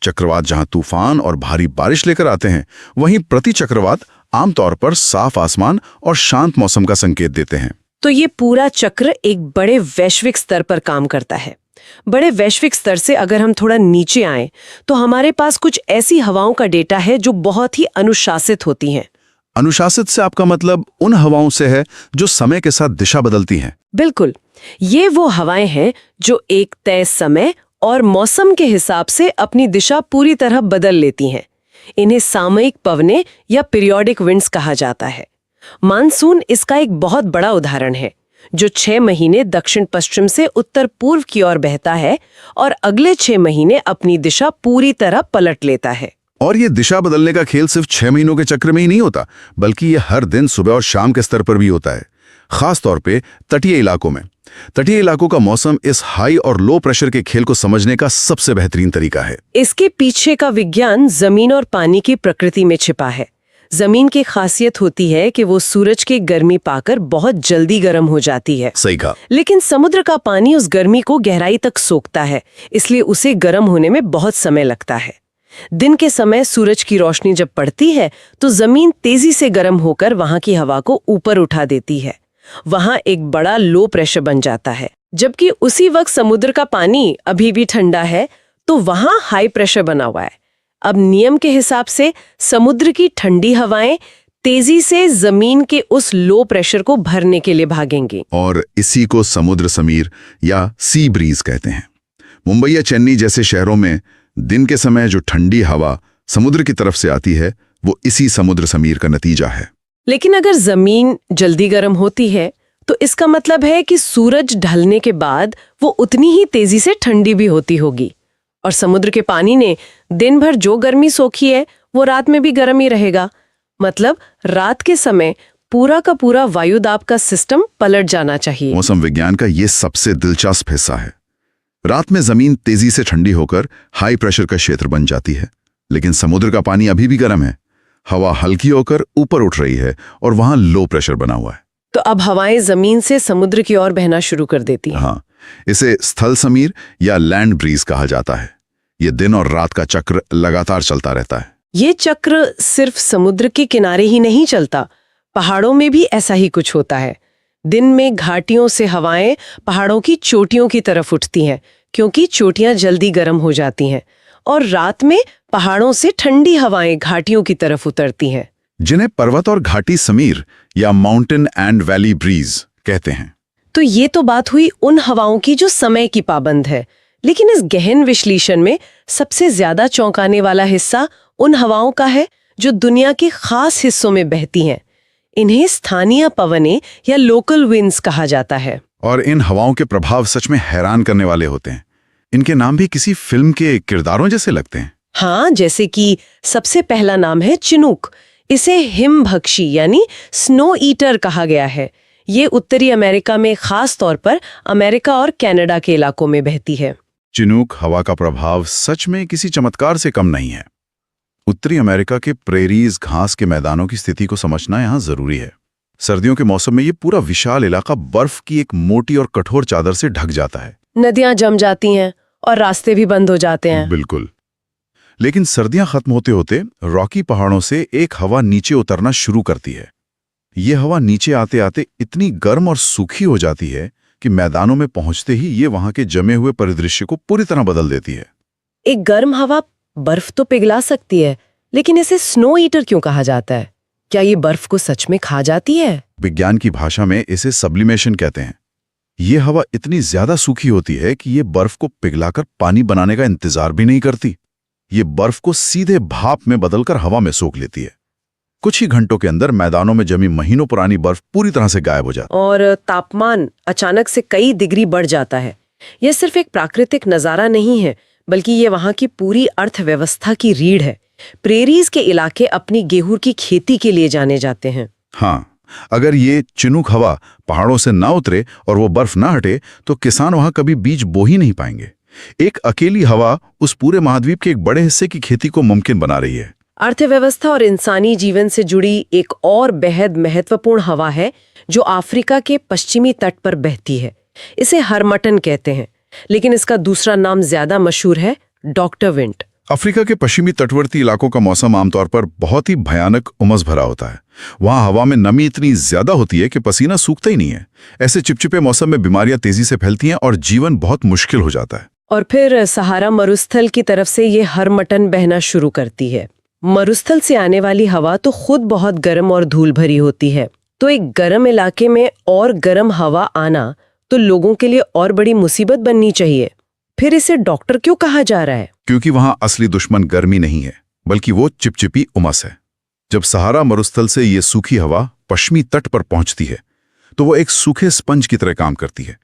चक्रवात जहां तूफान और भारी बारिश लेकर आते हैं, वहीं प्रतिचक्रवात आमतौर पर साफ आसमान और शांत मौसम का संकेत देते हैं। तो ये पूरा चक्र एक बड़े वैश्विक स्तर पर काम करता है। बड़े वैश्विक स्तर से अगर हम थोड़ा नीचे आएं, तो हमारे पास कुछ ऐसी हवाओं का डेटा है जो बहुत ही अनुशासित होती हैं। अनुशासित से आपका मतलब उन हवाओं से है जो समय के साथ दिशा बदलती हैं? बिल्कुल, ये वो हवाएं हैं जो एक तय समय और मौसम के हिसाब से अपनी दिशा पूरी तरह बदल लेती हैं। इन्हें सामयिक पवनें या पीरियोडिक विंड्स कहा जाता है। मानसून इसका एक बहुत बड़ा उदाहरण है, जो 6 महीने दक्षिण पश्चिम से उत्तर पूर्व की ओर बहता है और अगले 6 महीने अपनी दिशा पूरी तरह पलट लेता है। और ये दिशा बदलने का खेल सिर्फ 6 महीनों के चक्र में ही नहीं होता, बल्कि ये हर दिन सुबह और शाम के स्तर पर भी होता है, खास तौर पे तटीय इलाकों में। तटीय इलाकों का मौसम इस हाई और लो प्रेशर के खेल को समझने का सबसे बेहतरीन तरीका है। इसके पीछे का विज्ञान जमीन और पानी की प्रकृति में छिपा है। जमीन की खासियत होती है कि वो सूरज की गर्मी पाकर बहुत जल्दी गर्म हो जाती है। सही कहा। लेकिन समुद्र का पानी उस गर्मी को गहराई तक सोखता है, इसलिए उसे गर्म होने में बहुत समय लगता है। दिन के समय सूरज की रोशनी जब पड़ती है तो जमीन तेजी से गर्म होकर वहां की हवा को ऊपर उठा देती है। वहां एक बड़ा लो प्रेशर बन जाता है। जबकि उसी वक्त समुद्र का पानी अभी भी ठंडा है तो वहां हाई प्रेशर बना हुआ है। अब नियम के हिसाब से समुद्र की ठंडी हवाएं तेजी से जमीन के उस लो प्रेशर को भरने के लिए भागेंगी। और इसी को समुद्र समीर या सी ब्रीज कहते हैं। मुंबई या चेन्नई जैसे शहरों में दिन के समय जो ठंडी हवा समुद्र की तरफ से आती है वो इसी समुद्र समीर का नतीजा है। लेकिन अगर जमीन जल्दी गर्म होती है तो इसका मतलब है कि सूरज ढलने के बाद वो उतनी ही तेजी से ठंडी भी होती होगी। और समुद्र के पानी ने दिन भर जो गर्मी सोखी है वो रात में भी गर्म ही रहेगा। मतलब रात के समय पूरा का पूरा वायुदाब का सिस्टम पलट जाना चाहिए। मौसम विज्ञान का ये सबसे दिलचस्प हिस्सा है। रात में जमीन तेजी से ठंडी होकर हाई प्रेशर का क्षेत्र बन जाती है, लेकिन समुद्र का पानी अभी भी गर्म है। हवा हल्की होकर ऊपर उठ रही है और वहां लो प्रेशर बना हुआ है। तो अब हवाएं जमीन से समुद्र की ओर बहना शुरू कर देती हैं। हाँ, इसे स्थल समीर या लैंड ब्रीज कहा जाता है। ये दिन और रात का चक्र लगातार चलता रहता है। ये चक्र सिर्फ समुद्र के किनारे ही नहीं चलता, पहाड़ों में भी ऐसा ही कुछ होता है। दिन में घाटियों से हवाएं पहाड़ों की चोटियों की तरफ उठती हैं, क्योंकि चोटियां जल्दी गर्म हो जाती हैं, और रात में पहाड़ों से ठंडी हवाएं घाटियों की तरफ उतरती हैं, जिन्हें पर्वत और घाटी समीर या माउंटेन एंड वैली ब्रीज कहते हैं। तो ये तो बात हुई उन हवाओं की जो समय की पाबंद है। लेकिन इस गहन विश्लेषण में सबसे ज्यादा चौंकाने वाला हिस्सा उन हवाओं का है जो दुनिया के खास हिस्सों में बहती हैं। इन्हें स्थानीय पवनें या लोकल विंड्स कहा जाता है। और इन हवाओं के प्रभाव सच में हैरान करने वाले होते हैं। इनके नाम भी किसी फिल्म के किरदारों जैसे लगते हैं। हाँ, जैसे कि सबसे पहला नाम है चिनूक। इसे हिमभक्षी यानी स्नो ईटर कहा गया है। ये उत्तरी अमेरिका में खास तौर पर अमेरिका और कनाडा के इलाकों में बहती है। चिनूक हवा का प्रभाव सच में किसी चमत्कार से कम नहीं है। उत्तरी अमेरिका के प्रेरीज घास के मैदानों की स्थिति को समझना यहाँ जरूरी है। सर्दियों के मौसम में ये पूरा विशाल इलाका बर्फ की एक मोटी और कठोर चादर से ढक जाता है। नदियां जम जाती हैं और रास्ते भी बंद हो जाते हैं। बिल्कुल। लेकिन सर्दियां खत्म होते होते रॉकी पहाड़ों से एक हवा नीचे उतरना शुरू करती है। ये हवा नीचे आते आते इतनी गर्म और सूखी हो जाती है कि मैदानों में पहुंचते ही ये वहां के जमे हुए परिदृश्य को पूरी तरह बदल देती है। एक गर्म हवा बर्फ तो पिघला सकती है, लेकिन इसे स्नो ईटर क्यों कहा जाता है? क्या ये बर्फ को सच में खा जाती है? विज्ञान की भाषा में इसे सब्लिमेशन कहते हैं। ये हवा इतनी ज्यादा सूखी होती है कि ये बर्फ को पिघलाकर पानी बनाने का इंतजार भी नहीं करती। ये बर्फ को सीधे भाप में बदलकर हवा में सोख लेती है। कुछ ही घंटों के अंदर मैदानों में जमी महीनों पुरानी बर्फ पूरी तरह से गायब हो जाती है। और तापमान अचानक से कई डिग्री बढ़ जाता है। यह सिर्फ एक प्राकृतिक नजारा नहीं है, बल्कि ये वहां की पूरी अर्थव्यवस्था की रीढ़ है। प्रेरीज के इलाके अपनी गेहूं की खेती के लिए जाने जाते हैं। हाँ, अगर ये चिनूक हवा पहाड़ों से ना उतरे और वो बर्फ ना हटे तो किसान वहां कभी बीज बो ही नहीं पाएंगे। एक अकेली हवा उस पूरे महाद्वीप के एक बड़े हिस्से की खेती को मुमकिन बना रही है। अर्थव्यवस्था और इंसानी जीवन से जुड़ी एक और बेहद महत्वपूर्ण हवा है जो अफ्रीका के पश्चिमी तट पर बहती है। इसे हरमटन कहते हैं, लेकिन इसका दूसरा नाम ज्यादा मशहूर है, डॉक्टर विंड। अफ्रीका के पश्चिमी तटवर्ती इलाकों का मौसम आमतौर पर बहुत ही भयानक उमस भरा होता है। वहां हवा में नमी इतनी ज्यादा होती है कि पसीना सूखता ही नहीं है। ऐसे चिपचिपे मौसम में बीमारियां तेजी से फैलती हैं और जीवन बहुत मुश्किल हो जाता है। और फिर सहारा मरुस्थल की तरफ से ये हरमटन बहना शुरू करती है। मरुस्थल से आने वाली हवा तो खुद बहुत गर्म और धूल भरी होती है, तो एक गर्म इलाके में और गर्म हवा आना तो लोगों के लिए और बड़ी मुसीबत बननी चाहिए। फिर इसे डॉक्टर क्यों कहा जा रहा है? क्योंकि वहां असली दुश्मन गर्मी नहीं है, बल्कि वो चिपचिपी उमस है। जब सहारा मरुस्थल से ये सूखी हवा पश्चिमी तट पर पहुंचती है तो वो एक सूखे स्पंज की तरह काम करती है।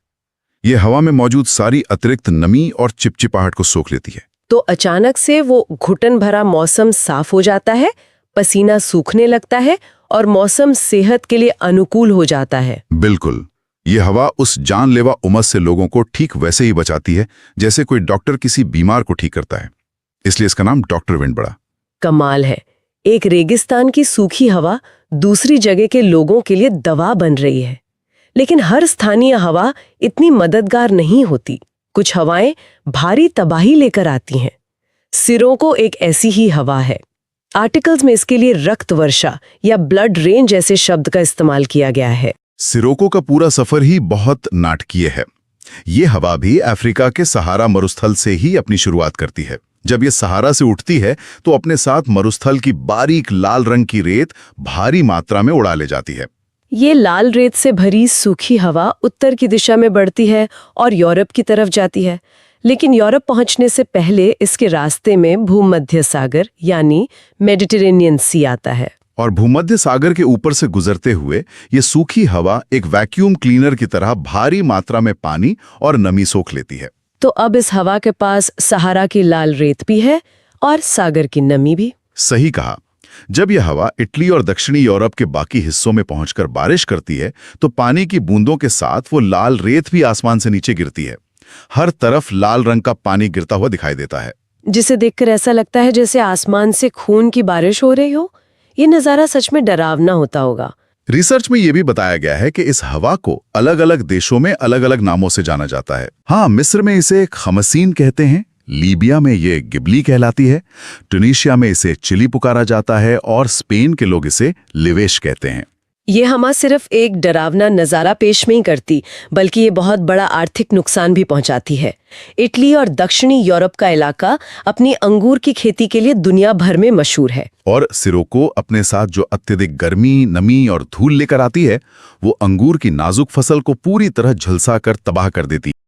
ये हवा में मौजूद सारी अतिरिक्त नमी और चिपचिपाहट को सोख लेती है। तो अचानक से वो घुटन भरा मौसम साफ हो जाता है, पसीना सूखने लगता है और मौसम सेहत के लिए अनुकूल हो जाता है। बिल्कुल। ये हवा उस जानलेवा उमस से लोगों को ठीक वैसे ही बचाती है जैसे कोई डॉक्टर किसी बीमार को ठीक करता है। इसलिए इसका नाम डॉक्टर विंड पड़ा। कमाल है, एक रेगिस्तान की सूखी हवा दूसरी जगह के लोगों के लिए दवा बन रही है। लेकिन हर स्थानीय हवा इतनी मददगार नहीं होती। कुछ हवाएं भारी तबाही लेकर आती हैं। सिरोको एक ऐसी ही हवा है। आर्टिकल्स में इसके लिए रक्त वर्षा या ब्लड रेन जैसे शब्द का इस्तेमाल किया गया है। सिरोको का पूरा सफर ही बहुत नाटकीय है। ये हवा भी अफ्रीका के सहारा मरुस्थल से ही अपनी शुरुआत करती है। जब ये सहारा से उठती है तो अपने साथ मरुस्थल की बारीक लाल रंग की रेत भारी मात्रा में उड़ा ले जाती है। ये लाल रेत से भरी सूखी हवा उत्तर की दिशा में बढ़ती है और यूरोप की तरफ जाती है। लेकिन यूरोप पहुंचने से पहले इसके रास्ते में भूमध्य सागर यानी मेडिटेरेनियन सी आता है। और भूमध्य सागर के ऊपर से गुजरते हुए ये सूखी हवा एक वैक्यूम क्लीनर की तरह भारी मात्रा में पानी और नमी सोख लेती है। तो अब इस हवा के पास सहारा की लाल रेत भी है और सागर की नमी भी। सही कहा। जब यह हवा इटली और दक्षिणी यूरोप के बाकी हिस्सों में पहुंचकर बारिश करती है तो पानी की बूंदों के साथ वो लाल रेत भी आसमान से नीचे गिरती है। हर तरफ लाल रंग का पानी गिरता हुआ दिखाई देता है, जिसे देखकर ऐसा लगता है जैसे आसमान से खून की बारिश हो रही हो। ये नजारा सच में डरावना होता होगा। रिसर्च में यह भी बताया गया है कि इस हवा को अलग अलग देशों में अलग अलग नामों से जाना जाता है। हाँ, मिस्र में इसे खमसीन कहते हैं, लीबिया में ये गिबली कहलाती है, ट्यूनीशिया में इसे चिली पुकारा जाता है और स्पेन के लोग इसे लिवेश कहते हैं। ये हवा सिर्फ एक डरावना नज़ारा पेश नहीं करती, बल्कि ये बहुत बड़ा आर्थिक नुकसान भी पहुंचाती है। इटली और दक्षिणी यूरोप का इलाका अपनी अंगूर की खेती के लिए दुनिया भर में मशहूर है। और सिरोको अपने साथ जो अत्यधिक गर्मी, नमी और धूल लेकर आती है, वो अंगूर की नाजुक फसल को पूरी तरह झुलसा कर तबाह कर देती है।